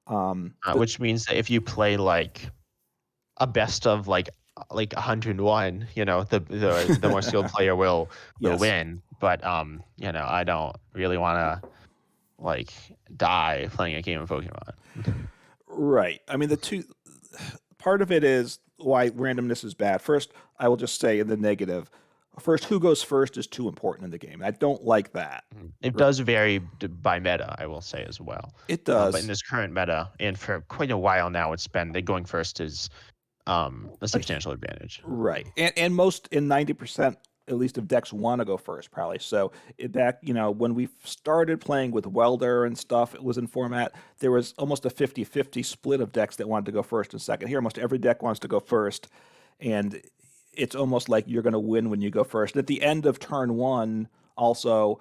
The which means that if you play like a best of like 101, the more skilled player will yes. win. But I don't really want to like die playing a game of Pokemon. Right. I mean, the two part of it is why randomness is bad. First, I will just say in the negative. First, who goes first is too important in the game. I don't like that. It does vary by meta, I will say as well. It But in does. this current meta, and for quite a while now, it's been that going first is a A substantial advantage. Right. And most in 90% at least of decks want to go first probably. So back, when we started playing with Welder and stuff, it was in format, there was almost a 50-50 split of decks that wanted to go first and second. Here almost every deck wants to go first, and it's almost like you're going to win when you go first. And at the end of turn 1 also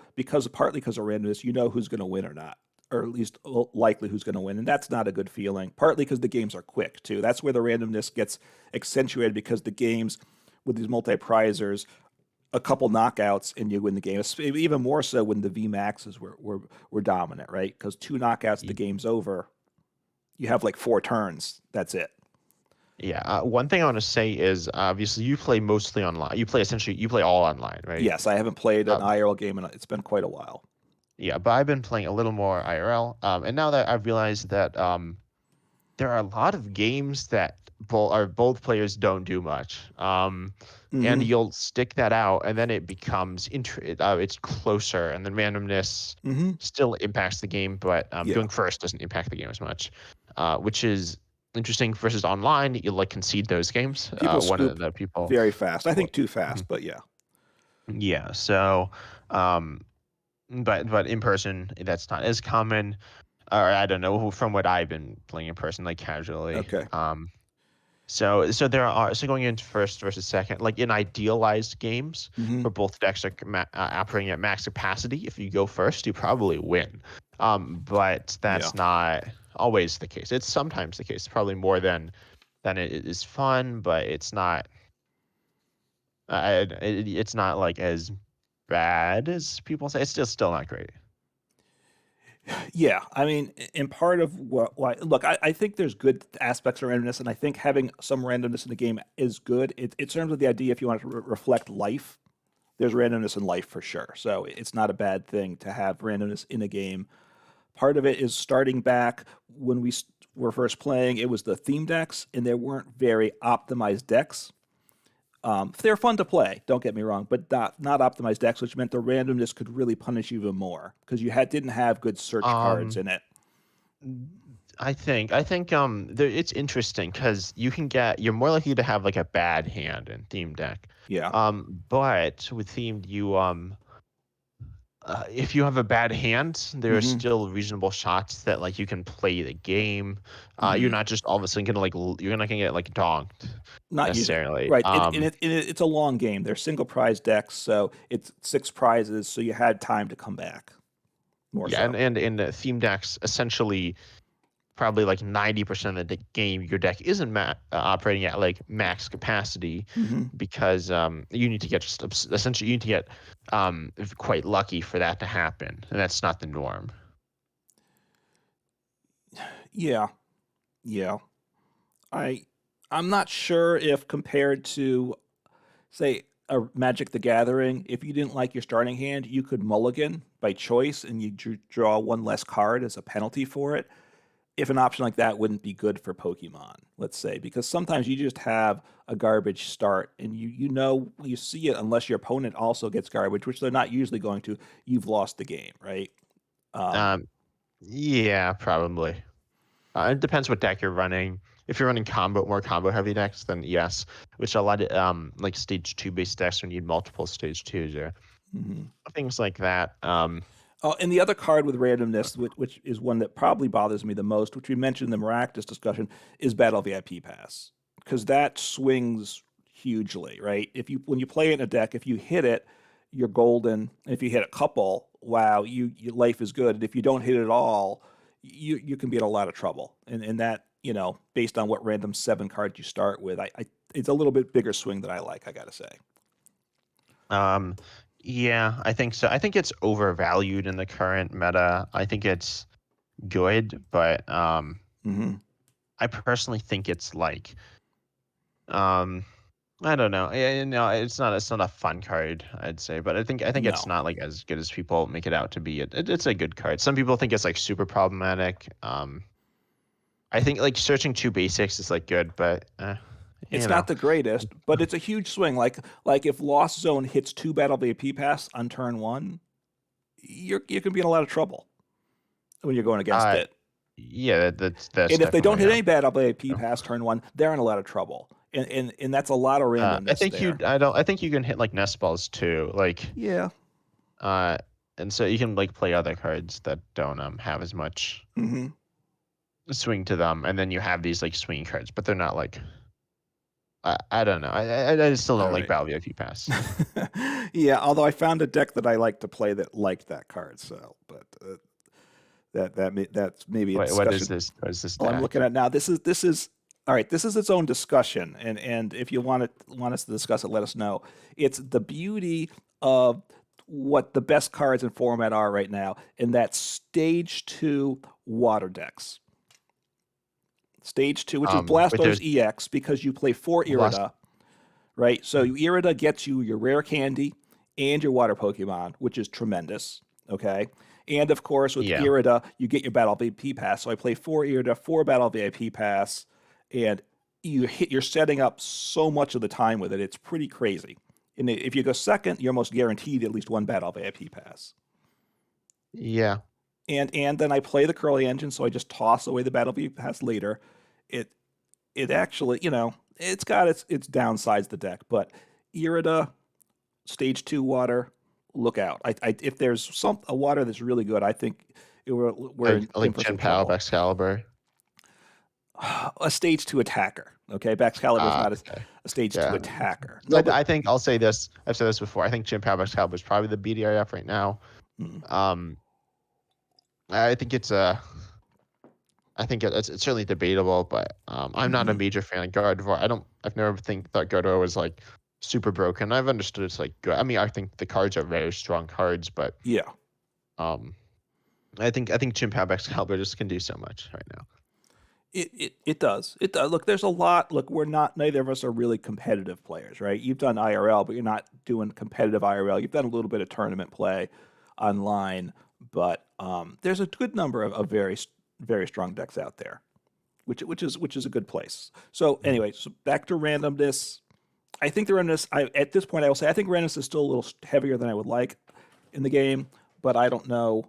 partly because of randomness, you know who's going to win or not, or at least likely who's going to win. And that's not a good feeling, partly because the games are quick, too. That's where the randomness gets accentuated because the games with these multi prizers, a couple knockouts and you win the game. Even more so when the V Maxes were dominant, right? Because 2 knockouts, the Y- game's over. You have like 4 turns. That's it. Yeah. One thing I want to say is obviously you play mostly online. You play all online, right? Yes, I haven't played an Uh, IRL game and it's been quite a while. yeah, but I've been playing a little more IRL, and now that I've realized that there are a lot of games that both players don't do much. And Mm-hmm. you'll stick that out, and then it becomes it's closer, and then randomness Mm-hmm. still impacts the game, but Yeah. going first doesn't impact the game as much, which is interesting. Versus online, you like concede those games. People One of scoop the people, very fast. I well, think too mhm. fast, but yeah. Yeah. So, um, but in person, that's not as common, or I don't know from what I've been playing in person, like casually. Okay. So there are going into first versus second, like in idealized games Hmm. where both decks are operating at max capacity. If you go first, you probably win. But Yeah. that's not always the case. It's sometimes the case, probably more than it is fun, but it's not. It's not like as bad as people say. It's still not great. Yeah, I mean, and part of why look, I think there's good aspects of randomness, and I think having some randomness in the game is good. In terms of the idea, if you want to reflect life, there's randomness in life for sure. So it's not a bad thing to have randomness in a game. Part of it is starting back when were first playing, it was the theme decks, and there weren't very optimized decks. They're fun to play, don't get me wrong, but not optimized decks, which meant the randomness could really punish you even more because didn't have good search cards Um, in it. I think it's interesting because you're more likely to have like a bad hand in themed deck. Yeah. But with themed if you have a bad hand, there are Mm-hmm. still reasonable shots that like you can play the game. You're Mm-hmm. not just all of a sudden gonna you're not gonna get like donked Not usually. necessarily. Right. It's a long game. They're single prize decks, so it's six prizes, so you had time to come back more Yeah, so. and in the theme decks, essentially probably like 90% of the game, your deck isn't operating at like max capacity Mm-hmm. because you need to get essentially you need to get quite lucky for that to happen, and that's not the norm. Yeah. Yeah. I I'm not sure if compared to say a Magic the Gathering, if you didn't like your starting hand, you could mulligan by choice and you draw one less card as a penalty for it. If an option like that wouldn't be good for Pokemon, let's say, because sometimes you just have a garbage start and you see it unless your opponent also gets garbage, which they're not usually going to, you've lost the game, right? Um, Um, yeah, probably. It depends what deck you're running. If you're running more combo heavy decks, then yes. Which a lot of like stage two based decks will need multiple stage twos or mhm. things like that. Oh, and the other card with randomness, which is one that probably bothers me the most, which we mentioned in the Maractus discussion, is Battle VIP Pass because that swings hugely, right? If you when you play it in a deck, if you hit it, you're golden. And if you hit a couple, wow, your life is good. And if you don't hit it at all, you can be in a lot of trouble. And that based on what random seven cards you start with, I it's a little bit bigger swing than I like. I gotta say. Um, yeah, I think so. I think it's overvalued in the current meta. I think it's good, but Mm-hmm. I personally think it's like um, I don't know. No, it's not a fun card, I'd say, but I think it's No. not like as good as people make it out to be. It's a good card. Some people think it's like super problematic. I think like searching two basics is like good, but you It's know. not the greatest, but it's a huge swing. Like if Lost Zone hits two Battle VIP pass on turn one, you can be in a lot of trouble when you're going against Uh, it. yeah, that's And if they don't definitely hit any Battle VIP true. pass turn one, they're in a lot of trouble. And that's a lot of randomness there. I think you can hit like nest balls too, like Yeah. uh, and so you can like play other cards that don't have as much Hmm. swing to them, and then you have these like swing cards, but they're not like I don't know. I still All don't like right. Battle VIP Pass. Yeah. Although I found a deck that I like to play that liked that card. So, but that's maybe a What is discussion. this? What is this Oh, I'm looking deck? at now. This is all right. This is its own discussion, and if you want us to discuss it, let us know. It's the beauty of what the best cards in format are right now, and that's stage two water decks. Stage two, which is Wait, there's Blastoise EX, because you play four last. Irida, right? So Irida gets you your rare candy and your water Pokemon, which is tremendous. Okay. And of course, with Yeah, Irida, you get your Battle VIP Pass. So I play four Irida, four Battle VIP Pass, and you're setting up so much of the time with it. It's pretty crazy. And if you go second, you're almost guaranteed at least one Battle VIP Pass. yeah. And then I play the Curly Engine, so I just toss away the Battle VIP Pass later. It it actually, it's got its downsides the deck, but Irida stage two water, look out. If there's a water that's really good, I think we're Like in like for some Gen Pal trouble. Excalibur. a stage 2 attacker. Okay, Excalibur is not Okay. a stage 2 Yeah. attacker. I, No, but I think I'll say this. I've said this before. I think Jim Excalibur is probably the BDRF right now. mm, Um, I think I think it's certainly debatable, but I'm not a mhm. major fan of Gardevoir. I've never thought Gardevoir was like super broken. I've understood it's like good. I mean, I think the cards are very strong cards, but Yeah. um, I think Chimp Excalibur just can do so much right now. It does. It does. Look, there's a lot. Look, neither of us are really competitive players, right? You've done IRL, but you're not doing competitive IRL. You've done a little bit of tournament play online, but there's a good number of very strong decks out there, which is a good place. So Mhm. anyway, so back to randomness. I think the randomness. At this point, I will say I think randomness is still a little heavier than I would like in the game, but I don't know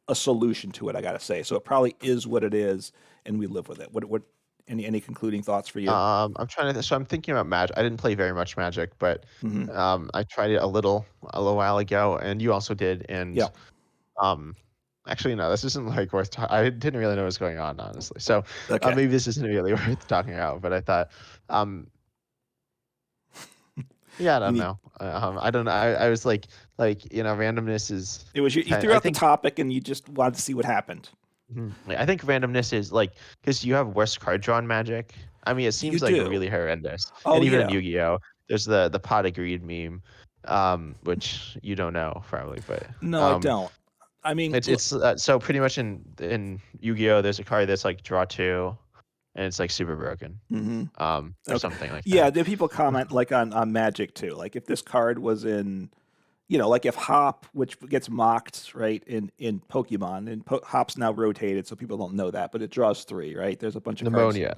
a solution to it. I gotta say, so it probably is what it is, and we live with it. What any concluding thoughts for you? I'm trying to. So I'm thinking about Magic. I didn't play very much Magic, but Hmm. I tried it a little while ago, and you also did. And Yeah. um, actually, no, this isn't like worth. I didn't really know what was going on, honestly. So Okay. maybe this isn't really worth talking about. But I thought, um, yeah, I You don't need. know. I don't know. I was randomness is It was you kind. threw I out the think. topic, and you just wanted to see what happened. I think randomness is like because you have worse card draw in Magic. I mean, it You seems like do. really horrendous. Oh And even in yeah. Yu-Gi-Oh, there's the pot of greed meme, which you don't know probably, but No, I don't. I mean, so pretty much in Yu-Gi-Oh, there's a card that's like draw two, and it's like super broken, hmm or okay. something like Yeah, that. there people comment like on Magic too. Like if this card was in, like if Hop, which gets mocked, right, in Pokemon, and Hop's now rotated, so people don't know that, but it draws three, right? There's a bunch of cards. Pneumonia,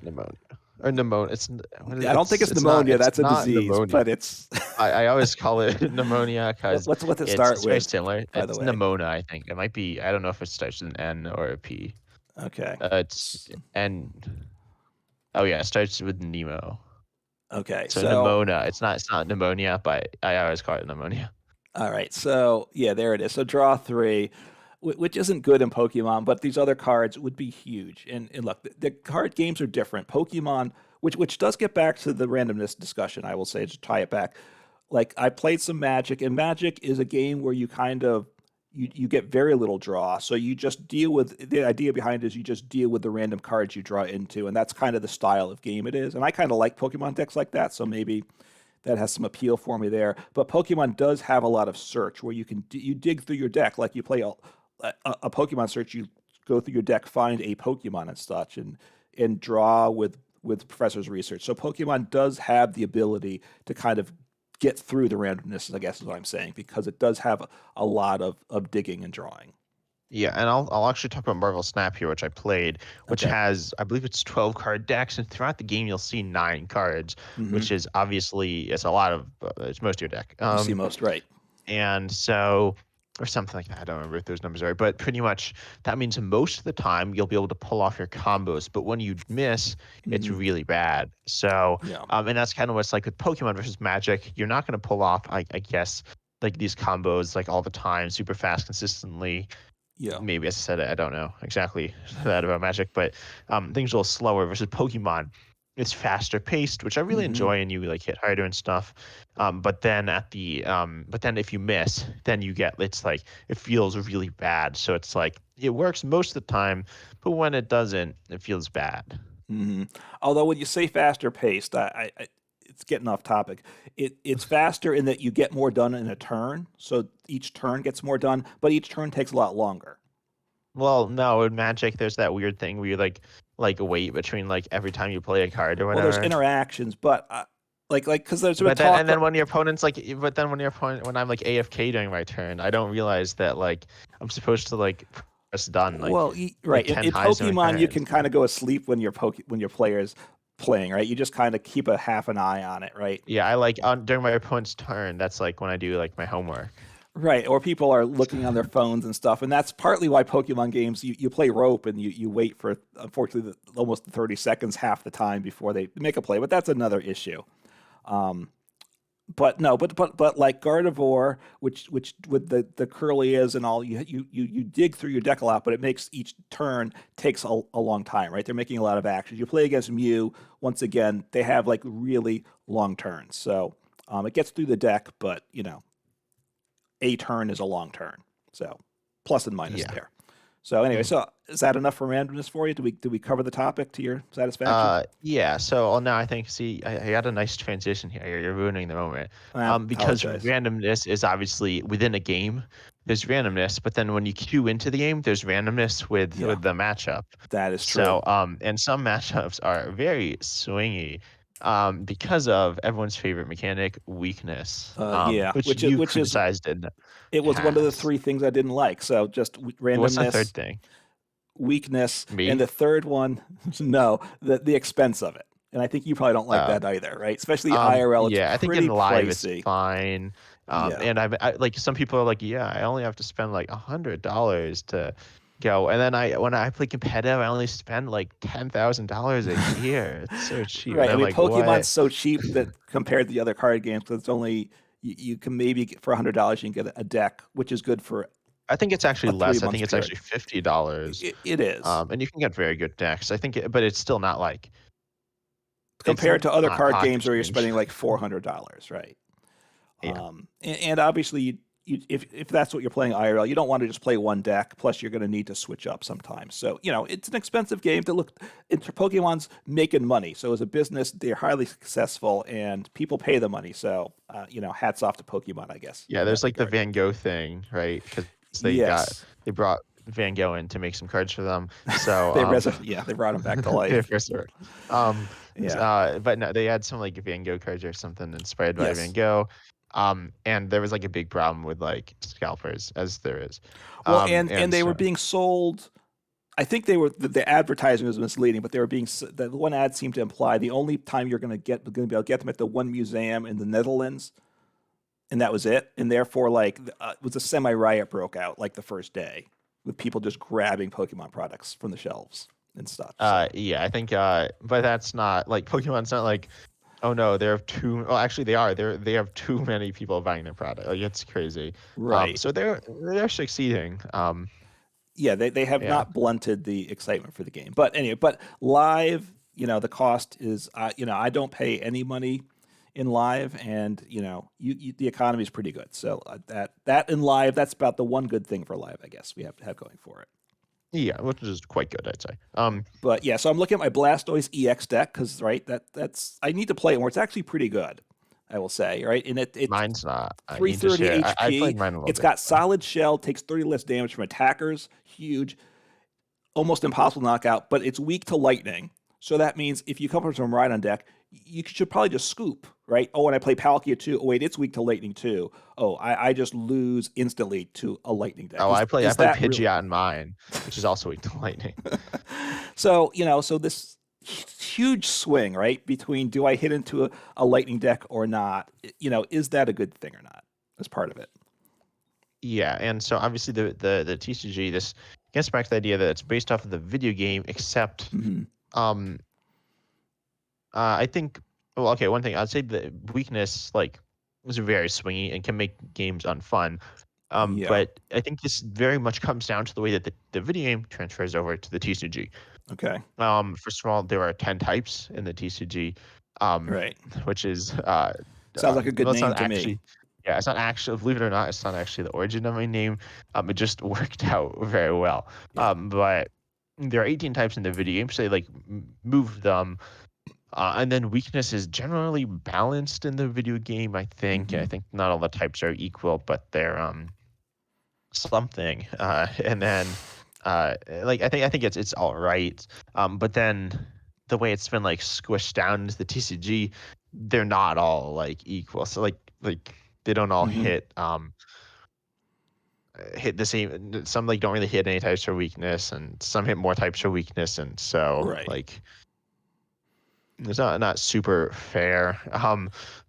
or pneumonia. I don't think it's It's not pneumonia. it's That's a not disease, pneumonia. but it's I always call it pneumonia because what's it it's start it's very with, similar. by the It's way? pneumona, I think. It might be. I don't know if it starts with an N or a P. Okay. It's N. Oh yeah, it starts with Nemo. Okay. So So pneumonia. It's not pneumonia, but I always call it pneumonia. all right. So yeah, there it is. So draw three, which isn't good in Pokemon, but these other cards would be huge. And look, the card games are different. Pokemon, which does get back to the randomness discussion, I will say, to tie it back. Like I played some Magic, and Magic is a game where you kind of you get very little draw. So you just deal with the idea behind it is you just deal with the random cards you draw into, and that's kind of the style of game it is. And I kind of like Pokemon decks like that, so maybe that has some appeal for me there. But Pokemon does have a lot of search where you dig through your deck like you play a Pokemon search. You go through your deck, find a Pokemon and such, and draw with Professor's research. So Pokemon does have the ability to kind of get through the randomness, I guess is what I'm saying, because it does have a lot of digging and drawing. Yeah, and I'll actually talk about Marvel Snap here, which I played, which Okay. has I believe it's 12 card decks, and throughout the game you'll see 9 cards, Hmm. which is obviously it's a lot of it's most of your deck. You see most right. And so or something like that. I don't remember if those numbers are right, but pretty much that means most of the time you'll be able to pull off your combos, but when you miss, it's Hmm. really bad. So, Yeah. and that's kind of what's like with Pokemon versus Magic. You're not going to pull off, I guess, like these combos like all the time, super fast, consistently. Yeah. Maybe as I said, I don't know exactly that about Magic, but things are a little slower versus Pokemon. It's faster paced, which I really Hmm. enjoy, and you like hit harder and stuff. But then if you miss, then you get it's like it feels really bad. So it's like it works most of the time, but when it doesn't, it feels bad. Hmm. Although when you say faster paced, it's getting off topic. It's faster in that you get more done in a turn, so each turn gets more done, but each turn takes a lot longer. Well, no, in Magic, there's that weird thing where you like wait between like every time you play a card or Well, there's whatever. interactions, but like because there's been But then, talk. and then when your opponent's like, but then when I'm like AFK during my turn, I don't realize that like I'm supposed to like press done Well, like right. In, 10 in times during my Pokemon, you turn. can kind of go asleep when your player's playing, right? You just kind of keep a half an eye on it, right? Yeah, I like on during my opponent's turn. That's like when I do like my homework. Right. Or people are looking on their phones and stuff, and that's partly why Pokemon games you play rope and you wait for unfortunately almost 30 seconds half the time before they make a play. But that's another issue. Um, but no, but like Gardevoir, which with the curly is and all, you dig through your deck a lot, but it makes each turn takes a long time, right? They're making a lot of actions. You play against Mew, once again, they have like really long turns, so it gets through the deck, but a turn is a long turn, so plus and minus Yeah. there. So anyway, Mhm. so is that enough for randomness for you? Do we cover the topic to your satisfaction? Yeah. So now I think, see, I got a nice transition here. You're ruining the moment. I Because apologize. randomness is obviously within a game, there's randomness, but then when you queue into the game, there's randomness Yeah, with the matchup. that is true. So, and some matchups are very swingy, because of everyone's favorite mechanic, weakness, Yeah, which you've which is criticized in the it was one of the past. three things I didn't like. So just What's the third randomness, thing? weakness, and Me? the third one, no, the expense of it. And I think you probably don't like Uh, that either, right? Especially IRL, it's Yeah, I think in pretty live it's pricey. fine. Yeah, And like some people are like, yeah, I only have to spend like $100 to go, and then when I play competitive, I only spend like $10,000 a year. It's so cheap, and right. I I'm mean, like, Pokemon's what? so cheap that compared to the other card games, 'cause it's only you can maybe get, for $100 you can get a deck, which is good for I think it's actually a three less. I think months it's period. actually $50. It is And you can get very good decks. I think, but it's still not like it's compared to other not card pocket games where you're change. spending like $400, right? Yeah. And obviously, if that's what you're playing IRL, you don't want to just play one deck. Plus, you're going to need to switch up sometimes. So it's an expensive game to look. Pokemon's making money, so as a business, they're highly successful, and people pay the money. So hats off to Pokemon, I guess, Yeah, in that there's like the regard. Van Gogh thing, right? Because Yes, they brought Van Gogh in to make some cards for them. So yeah, they brought him back to yeah, life. for sure. Um Yeah. but no, they had some like Van Gogh cards or something inspired by Van Yes. Gogh. And there was like a big problem with like scalpers, as there is. Well, and And they were so being sold. I think they were the advertising was misleading, but they were the one ad seemed to imply the only time you're going to be able to get them at the one museum in the Netherlands, and that was it. And therefore, like, it was a semi riot broke out like the first day with people just grabbing Pokemon products from the shelves and stuff. So yeah, I think but that's not like Pokemon's not like, oh no, there are too, well actually they are. They have too many people buying their product. Like it's crazy. right, So they're succeeding. yeah, they have Yeah. not blunted the excitement for the game. But anyway, but live, the cost is, I don't pay any money in live, and the economy is pretty good. So that in live, that's about the one good thing for live, I guess we have going for it. Yeah, which is quite good, I'd say. But yeah, so I'm looking at my Blastoise EX deck because right, that's I need to play it more. It's actually pretty good, I will say. Right, and it's Mine's not. I need to 330 share. I played HP. mine a little It's bit. got solid shell, takes 30 less damage from attackers. Huge, almost impossible knockout, but it's weak to lightning. So that means if you come from some ride on deck, you should probably just scoop, right? Oh, and I play Palkia too. Oh, wait, it's weak to lightning too. Oh, I just lose instantly to a lightning deck. Oh, I Is played that real? Pidgeot in mine, which is also weak to lightning. So, so this huge swing, right, between do I hit into a lightning deck or not? Is that a good thing or not? As part of it. Yeah, and so obviously the TCG, this gets back to the idea that it's based off of the video game, except Mm-hmm. um I think, well, okay, one thing I'd say, the weakness like is very swingy and can make games unfun. Yeah. But I think this very much comes down to the way that the video game transfers over to the TCG. Okay. First of all, there are 10 types in the TCG, Right. which is Sounds like a good well, it's name not to me. actually, yeah, it's not actually, believe it or not, it's not actually the origin of my name. It just worked out very well. Yeah. But there are 18 types in the video game, so they like move them, and then weakness is generally balanced in the video game. I think. Mm-hmm. I think not all the types are equal, but they're something. And then like I think it's all right. But then the way it's been like squished down into the TCG, they're not all like equal. So like they don't all Mm-hmm. hit the same. Some like don't really hit any types for weakness, and some hit more types for weakness, and so Right. like it's not super fair.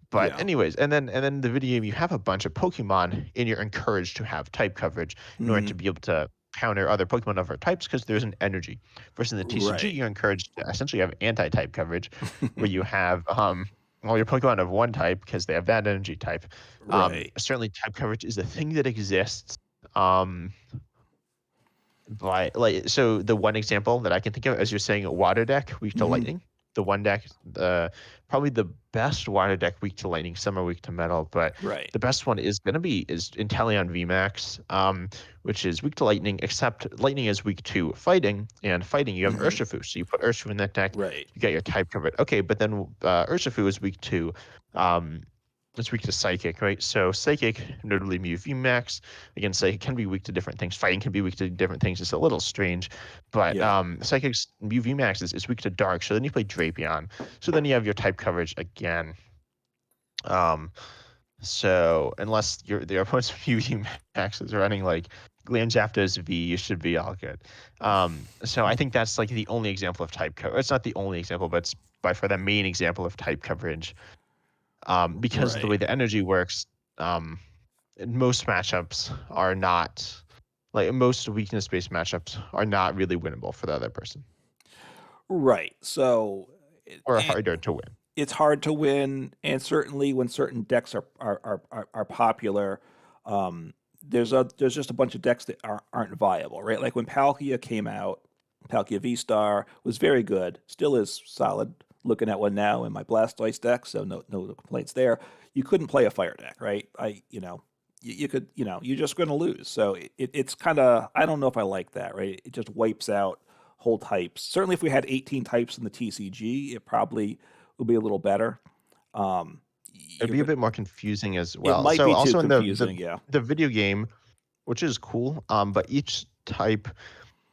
But Yeah. anyways, and then the video game, you have a bunch of Pokemon, and you're encouraged to have type coverage in order Mm-hmm. to be able to counter other Pokemon of other types because there's an energy. Versus in the TCG, Right. you're encouraged to essentially have anti-type coverage, where you have well, your Pokemon have one type because they have that energy type. Right. Certainly type coverage is a thing that exists. Um, But like, so the one example that I can think of, as you're saying, a water deck weak to Hmm. lightning. The one deck, probably the best water deck weak to lightning. Some are weak to metal, but Right. the best one is gonna be Inteleon VMAX, which is weak to lightning. Except lightning is weak to fighting, and fighting you have Hmm. Urshifu. So you put Urshifu in that deck, Right. you get your type covered. Okay, but then Urshifu is weak to um, it's weak to psychic, right? So psychic, notably Mew VMAX. Again, psychic can be weak to different things. Fighting can be weak to different things. It's a little strange, but Yeah. psychic's Mew VMAX is weak to dark. So then you play Drapion. So then you have your type coverage again. Um, so unless your opponent's Mew VMAX is running like Glam Zapdos V, you should be all good. So I think that's like the only example of type coverage. It's not the only example, but it's by far the main example of type coverage, because of the way Right. the energy works. Um, most matchups are not like most weakness-based matchups are not really winnable for the other person, Right. So or it, harder to win. it's hard to win, and certainly when certain decks are popular, there's just a bunch of decks that aren't viable, right? Like when Palkia came out, Palkia V Star was very good, still is solid. Looking at one now in my Blastoise deck, so no complaints there. You couldn't play a fire deck, right? You could, you're just going to lose. So it's kind of, I don't know if I like that, right? It just wipes out whole types. Certainly, if we had 18 types in the TCG, it probably would be a little better. Um, It'd you're be a good. bit more confusing as It well. might So be too also in confusing. Yeah. the video game, which is cool, but each type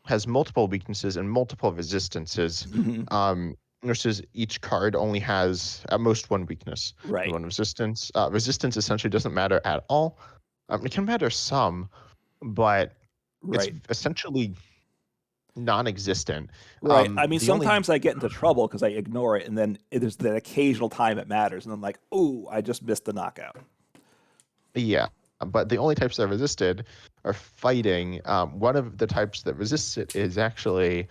has multiple weaknesses and multiple resistances. Hmm. Versus each card only has at most one weakness and Right. one resistance. Resistance essentially doesn't matter at all. It can matter some, but it's Right. essentially non-existent. Right. I mean, The only sometimes I get into trouble because I ignore it, and then there's that occasional time it matters, and I'm like, "Ooh, I just missed the knockout." Yeah, but the only types that are resisted are fighting. One of the types that resists it is actually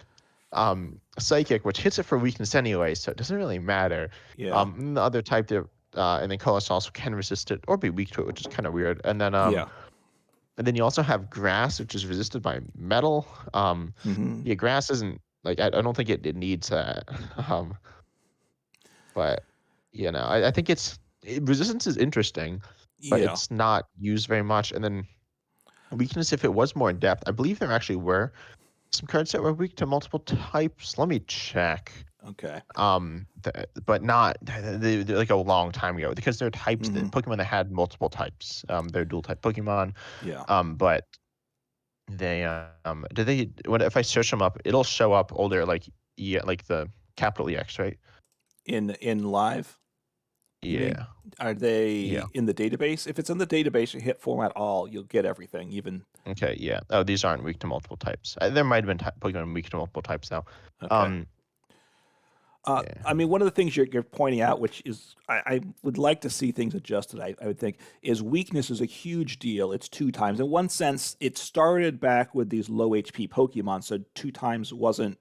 psychic, which hits it for weakness anyway, so it doesn't really matter. Yeah. The other type that and then Colossus also can resist it or be weak to it, which is kind of weird. Yeah. And then you also have grass, which is resisted by metal. Hmm. Yeah, grass isn't like I don't think it needs that. Um, but I think resistance is interesting, but Yeah. it's not used very much. And then weakness, if it was more in depth, I believe there actually were some cards that were weak to multiple types. Let me check. Okay. But not they're like a long time ago because they're types Hmm. that Pokemon that had multiple types. They're dual type Pokemon. Yeah. But they do they what if I search them up, it'll show up older like like the capital EX, right? In live, you mean? Yeah. Are they Yeah. in the database? If it's in the database, you hit format all, you'll get everything. Even Okay. Yeah. Oh, these aren't weak to multiple types. There might have been Pokemon weak to multiple types now. okay. Um. Yeah. I mean, one of the things you're pointing out, which is I would like to see things adjusted. I would think is weakness is a huge deal. It's two times. In one sense, it started back with these low HP Pokemon, so two times wasn't.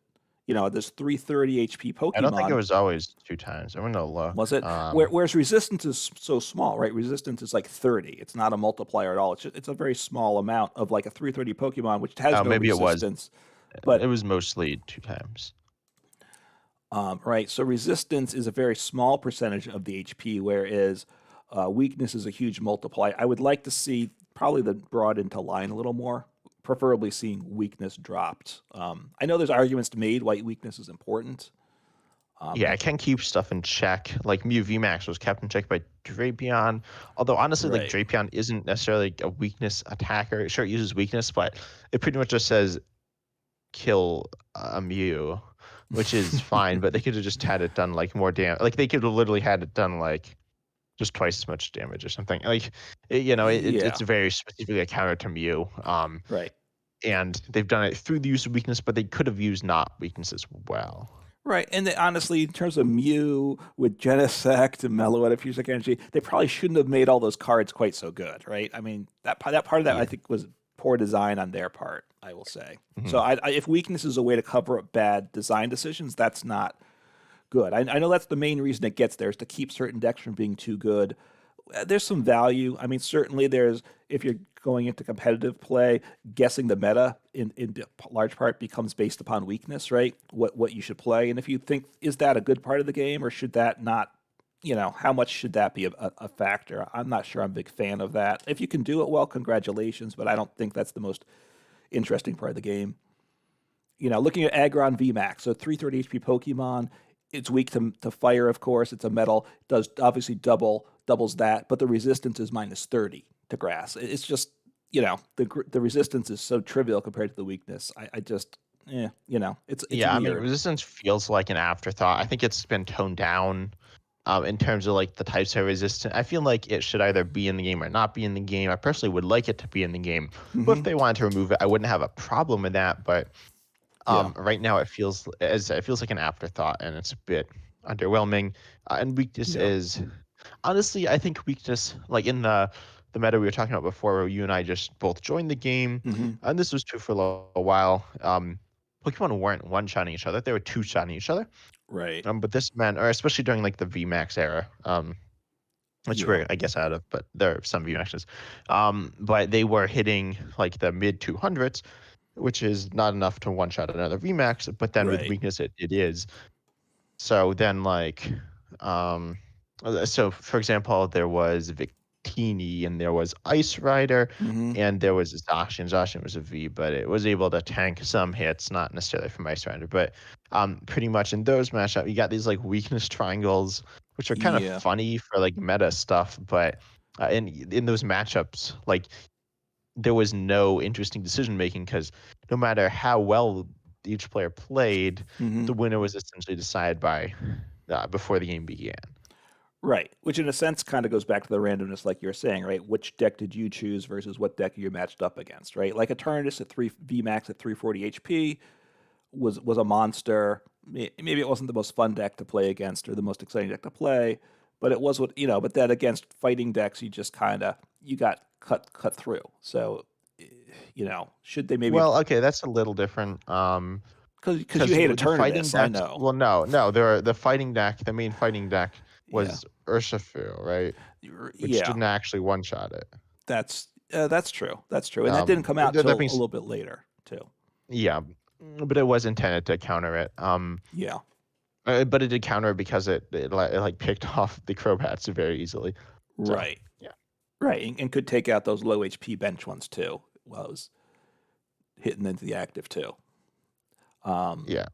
This 330 HP I don't think it Pokemon was always two times. I'm gonna look. was it? Whereas resistance is so small, right? Resistance is like 30. It's not a multiplier at all. It's a very small amount of like a 330 Pokemon, which has no Maybe it was. resistance. It But was mostly two times. right, so resistance is a very small percentage of the HP, whereas weakness is a huge multiplier. I would like to see probably the brought into line a little more, preferably seeing weakness dropped. I know there's arguments made why weakness is important. Yeah, I can keep stuff in check. Like Mew VMAX was kept in check by Drapion. Although honestly, like Right. Drapion isn't necessarily a weakness attacker. Sure, it uses weakness, but it pretty much just says kill a Mew, which is fine. But they could have just had it done like more damage. Like they could have literally had it done like just twice as much damage or something. Like Yeah. it's very specifically a counter to Mew. Right. And they've done it through the use of weakness, but they could have used not weakness as well. Right, and honestly, in terms of Mew with Genesect and Meloetta at Fusion Energy, they probably shouldn't have made all those cards quite so good, right? I mean, that part of that I Yeah. think was poor design on their part. I will say. So, Mhm. if weakness is a way to cover up bad design decisions, that's not good. I know that's the main reason it gets there is to keep certain decks from being too good. There's some value. I mean, certainly there's if you're going into competitive play, guessing the meta in large part becomes based upon weakness, right? What you should play, and if you think is that a good part of the game, or should that not? How much should that be a factor? I'm not sure I'm a big fan of that. If you can do it well, congratulations, but I don't think that's the most interesting part of the game. Looking at Aggron VMAX, so 330 HP Pokemon, it's weak to fire, of course. It's a metal, does obviously doubles that, but the resistance is -30 to grass. It's just, the resistance is so trivial compared to the weakness. I just, it's Yeah, I mean, weird. resistance feels like an afterthought. I think it's been toned down in terms of like the types of resistance. I feel like it should either be in the game or not be in the game. I personally would like it to be in the game, but if Hmm. they wanted to remove it, I wouldn't have a problem with that. But Yeah. right now, it feels like an afterthought, and it's a bit underwhelming. And weakness Yeah. is honestly, I think weakness, like in the meta we were talking about before, where you and I just both joined the game, Hmm. and this was true for a little while. Pokemon weren't one-shotting each other; they were two-shotting each other. Right. But this meant, or especially during like the VMAX era, which Yeah. we're I guess out of, but there are some VMAXs. But they were hitting like the mid 200s, which is not enough to one-shot another VMAX. But then with Right. weakness, it is. So then, like, so for example, there was Victini and there was Ice Rider Hmm. and there was Zacian. Zacian was a V, but it was able to tank some hits, not necessarily from Ice Rider, but pretty much in those matchups, you got these like weakness triangles, which are kind of Yeah. funny for like meta stuff, but in those matchups, like there was no interesting decision making because no matter how well each player played, Hmm. the winner was essentially decided by before the game began. Right. Which, in a sense, kind of goes back to the randomness, like you're saying, right? Which deck did you choose versus what deck you matched up against, right? Like Eternatus at 3 VMAX at 340 HP was a monster. Maybe it wasn't the most fun deck to play against or the most exciting deck to play, but it was But then against fighting decks, you got cut through. So, should they maybe Well, okay, that's a little different. because you Because hate the fighting Eternatus, I decks, know. well, no, the fighting deck, the main fighting deck Yeah. was Urshifu, right? Which Yeah. didn't actually one shot it. That's true. That's true. And that didn't come out That till a means, little bit later, too. yeah, but it was intended to counter it. Yeah. But it did counter it because it like picked off the Crobats very easily. So Right. yeah, Right. And could take out those low HP bench ones too. While it was hitting into the active too. Um, yeah.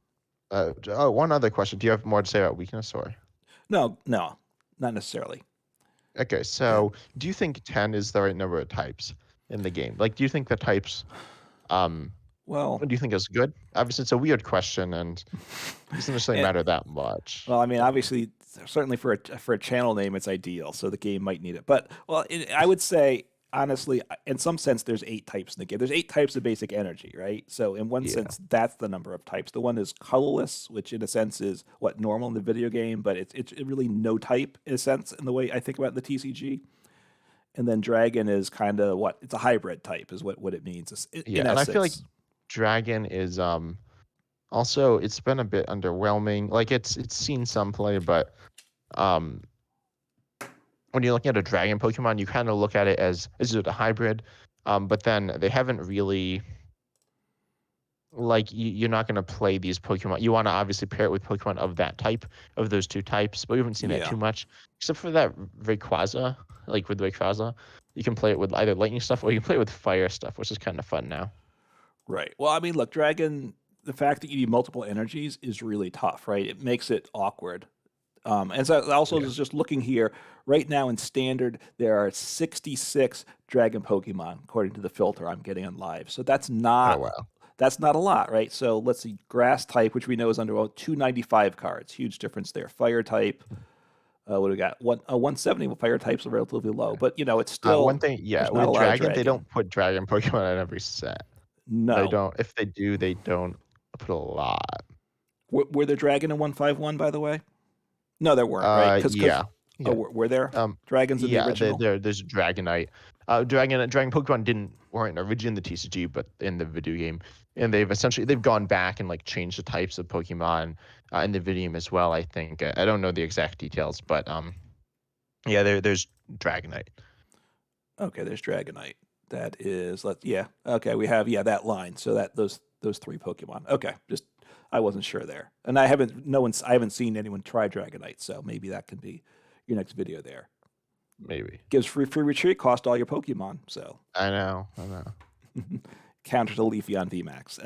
One other question: do you have more to say about weakness or? no, no, not necessarily. Okay, Yeah. so do you think 10 is the right number of types in the game? Like, do you think the types, um, Well, do you think is good? Obviously, it's a weird question and it doesn't necessarily and, matter that much. well, I mean, obviously, certainly for a channel name, it's ideal. So the game might need it. But I would say honestly, in some sense, there's 8 types in the game. There's 8 types of basic energy, right? So in one Yeah. sense, that's the number of types. The one is colorless, which in a sense is what normal in the video game, but it's really no type in a sense in the way I think about the TCG. And then dragon is kind of what it's a hybrid type is what it means Yeah, in and I feel like essence. Dragon is also it's been a bit underwhelming. Like it's seen some play, but um when you're looking at a dragon Pokemon, you kind of look at it as is it a hybrid? But then they haven't really like you're not going to play these Pokemon. You want to obviously pair it with Pokemon of that type, of those two types, but we haven't seen that Yeah. too much, except for that Rayquaza. Like with Rayquaza, you can play it with either lightning stuff or you can play it with fire stuff, which is kind of fun now. Right. Well, I mean, look, dragon. The fact that you need multiple energies is really tough, right? It makes it awkward. And so also Yeah. just looking here right now in standard, there are 66 dragon Pokemon according to the filter I'm getting on live. So Oh wow. that's not a lot, right? So let's see, grass type, which we know is under 295 cards, huge difference there. Fire type, what do we got? 170. Well, fire types are relatively low, but it's One still thing, yeah, there's not a with lot of Dragon, they dragon. don't put Dragon Pokemon in every set. They No, don't. If they do, they don't put a lot. were there dragon in 151 by the way? No, there weren't, right? Because Yeah, oh, yeah. were there Um, dragons in the yeah. original? There's Dragonite. Dragon Pokemon didn't weren't originally in the TCG, but in the video game, and they've gone back and like changed the types of Pokemon in the video as well. I think I don't know the exact details, but yeah, there's Dragonite. Okay, there's Dragonite. That is yeah. Okay, we have that line. So that those three Pokemon. Okay, just I wasn't sure there, and I haven't seen anyone try Dragonite, so maybe that could be your next video there. Maybe. Gives free retreat, cost all your Pokemon, so I know. counter to Leafy on VMAX.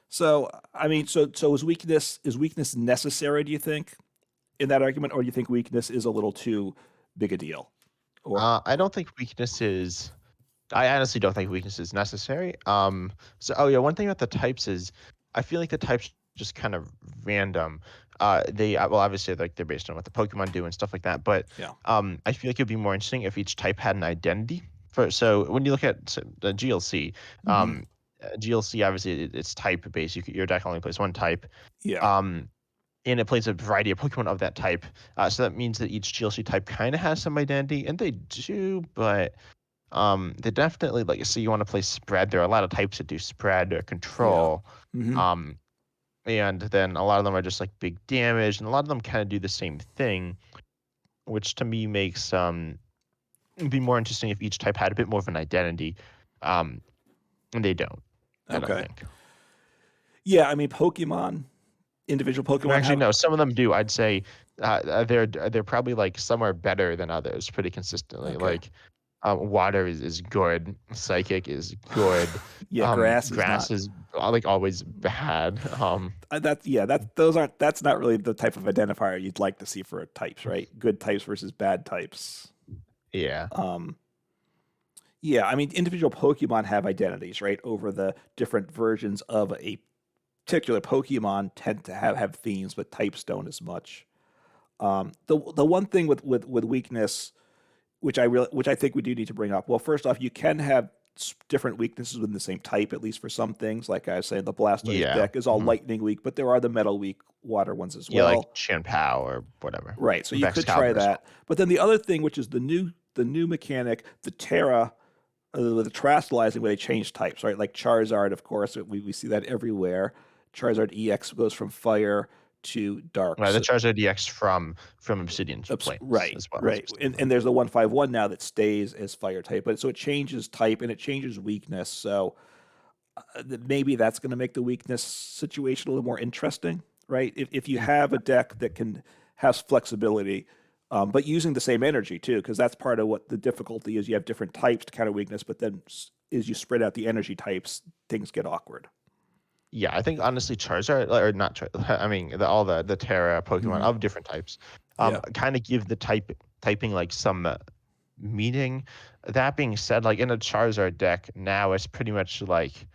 So I mean, so is weakness necessary? Do you think in that argument, or do you think weakness is a little too big a deal? Or I don't think weakness is. I honestly don't think weakness is necessary. So oh yeah, one thing about the types is I feel like the types just kind of random. They well obviously like they're based on what the Pokemon do and stuff like that, but yeah, I feel like it'd be more interesting if each type had an identity. So when you look at the GLC, hmm GLC obviously it's type based. Your deck only plays one type. yeah, Um, and it plays a variety of Pokemon of that type. So that means that each GLC type kind of has some identity, and they do, but they definitely like. So you want to play spread. There are a lot of types that do spread or yeah. control. hmm Um, and then a lot of them are just like big damage, and a lot of them kind of do the same thing, which to me makes it'd be more interesting if each type had a bit more of an identity. Um, and they don't. I don't Okay. think. Yeah, I mean, individual Pokemon Actually, have. no. Some of them do. I'd say they're probably like some are better than others pretty consistently. Okay. Like water is good. Psychic is good. Yeah, grass is Grass not. is like always bad. That's not really the type of identifier you'd like to see for types, right? Good types versus bad types. Yeah. Um, yeah, I mean, individual Pokemon have identities, right? Over the different versions of a particular Pokemon tend to have themes, but types don't as much. The one thing with weakness, which I think we do need to bring up. Well, first off, you can have different weaknesses within the same type, at least for some things. Like I was saying, the Blastoise Yeah. deck is all hmm lightning weak, but there are the metal weak water ones as Yeah, like well. Chien-Pao or whatever. Right. So you could try Excalibur as well. that. But then the other thing, which is the new mechanic, the Terra, with the terastallizing, where they change types, right? Like Charizard, of course, we see that everywhere. Charizard EX goes from fire to dark. Right, the So, Charizard DX from Obsidian Plains right, as well. right. And there's the 151 now that stays as fire type, but so it changes type and it changes weakness. So maybe that's going to make the weakness situation a little more interesting, right? If you have a deck that has flexibility, but using the same energy too, because that's part of what the difficulty is. You have different types to counter weakness, but then as you spread out the energy types, things get awkward. Yeah, I think honestly Charizard or not I mean all the Terra Pokemon hmm of different types Yeah. kind of give the typing like some meaning. That being said, like in a Charizard deck now it's pretty much like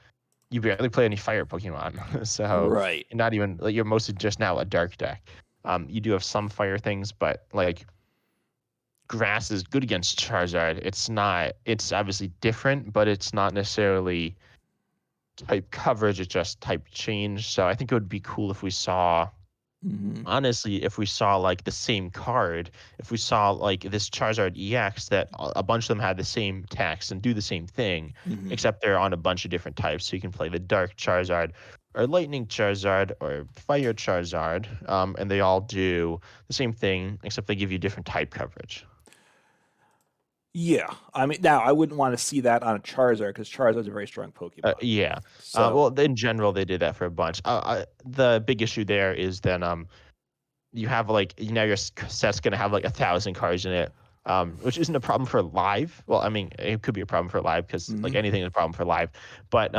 you barely play any fire Pokemon. So Right. you're not even like you're mostly just now a dark deck. You do have some fire things, but like grass is good against Charizard. It's obviously different, but it's not necessarily type coverage, it's just type change. So I think it would be cool if we saw, hmm honestly, if we saw like the same card, if we saw like this Charizard EX that a bunch of them had the same text and do the same thing, hmm except they're on a bunch of different types. So you can play the Dark Charizard or Lightning Charizard or Fire Charizard, and they all do the same thing, except they give you different type coverage. Yeah. I mean, now I wouldn't want to see that on a Charizard because Charizard's a very strong Pokemon. Yeah. So, Well, in general, they did that for a bunch. The big issue there is then you have like your set's gonna have like 1,000 cards in it, which isn't a problem for live. Well, I mean, it could be a problem for live because like mhm. anything is a problem for live, but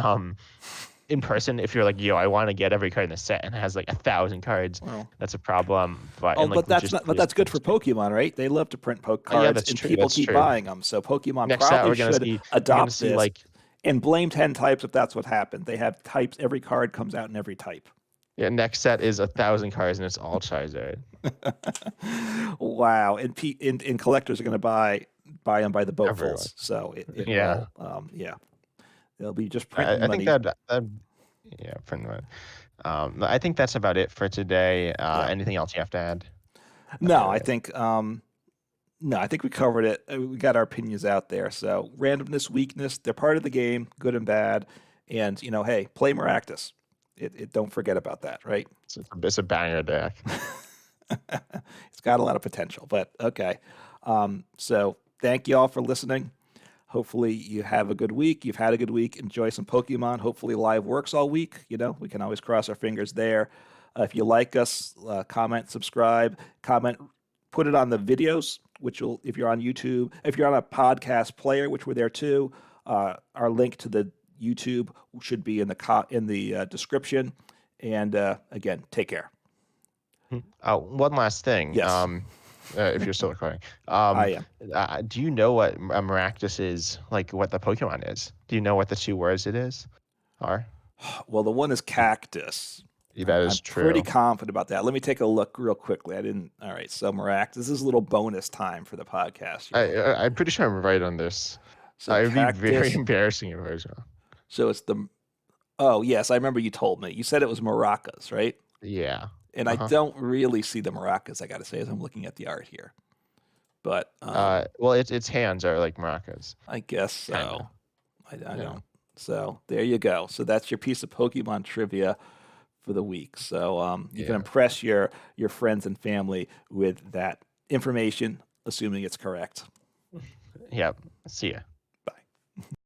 in person, if you're like, yo, I want to get every card in the set and it has like 1,000 cards, Well, that's a problem. But oh, and but like that's not. But logistically, it's that's kind good of for stupid. Pokemon, right? They love to print Yeah, cards, that's and true. people That's keep true. buying them. So Pokemon Next set, probably we're gonna should see we're gonna adopt see this like and blame 10 types if that's what happened. They have types. Every card comes out in every type. yeah, next set is 1,000 cards and it's all Charizard. Wow, and collectors are going to buy them by the Everyone. boatfuls. So it Yeah. will, yeah, they'll be just I printing think money. that yeah, pretty much. I think that's about it for today. Yeah. Anything else you have to add? No, All I right. think no, I think we covered it. We got our opinions out there. So randomness, weakness, they're part of the game, good and bad. And hey, play Maractus. Don't forget about that, right? It's a banger deck. It's got a lot of potential, but okay. So thank you all for listening. Hopefully you have a good week. You've had a good week. Enjoy some Pokemon. Hopefully live works all week. We can always cross our fingers there. If you like us, comment, subscribe, comment, put it on the videos, which will, if you're on YouTube, if you're on a podcast player, which we're there too, our link to the YouTube should be in the description. And again, take care. One last thing. Yes. If you're still recording, I am. do you know what a Maractus is? Like what the Pokemon is? Do you know what the 2 words it is? Are? Well, the one is cactus. That I'm is pretty true. confident about that. Let me take a look real quickly. I didn't. All right. So Maractus, this is a little bonus time for the podcast. I'm pretty sure I'm right on this. So It would be very cactus. embarrassing if I was wrong. So it's the. Oh yes, I remember you told me. You said it was maracas, right? Yeah. And I don't really see the maracas. I got to say, as I'm looking at the art here. But well, its hands are like maracas. I guess so. Kinda. I Yeah. don't. So there you go. So that's your piece of Pokemon trivia for the week. So you can impress your friends and family with that information, assuming it's correct. Yep. See ya. Bye.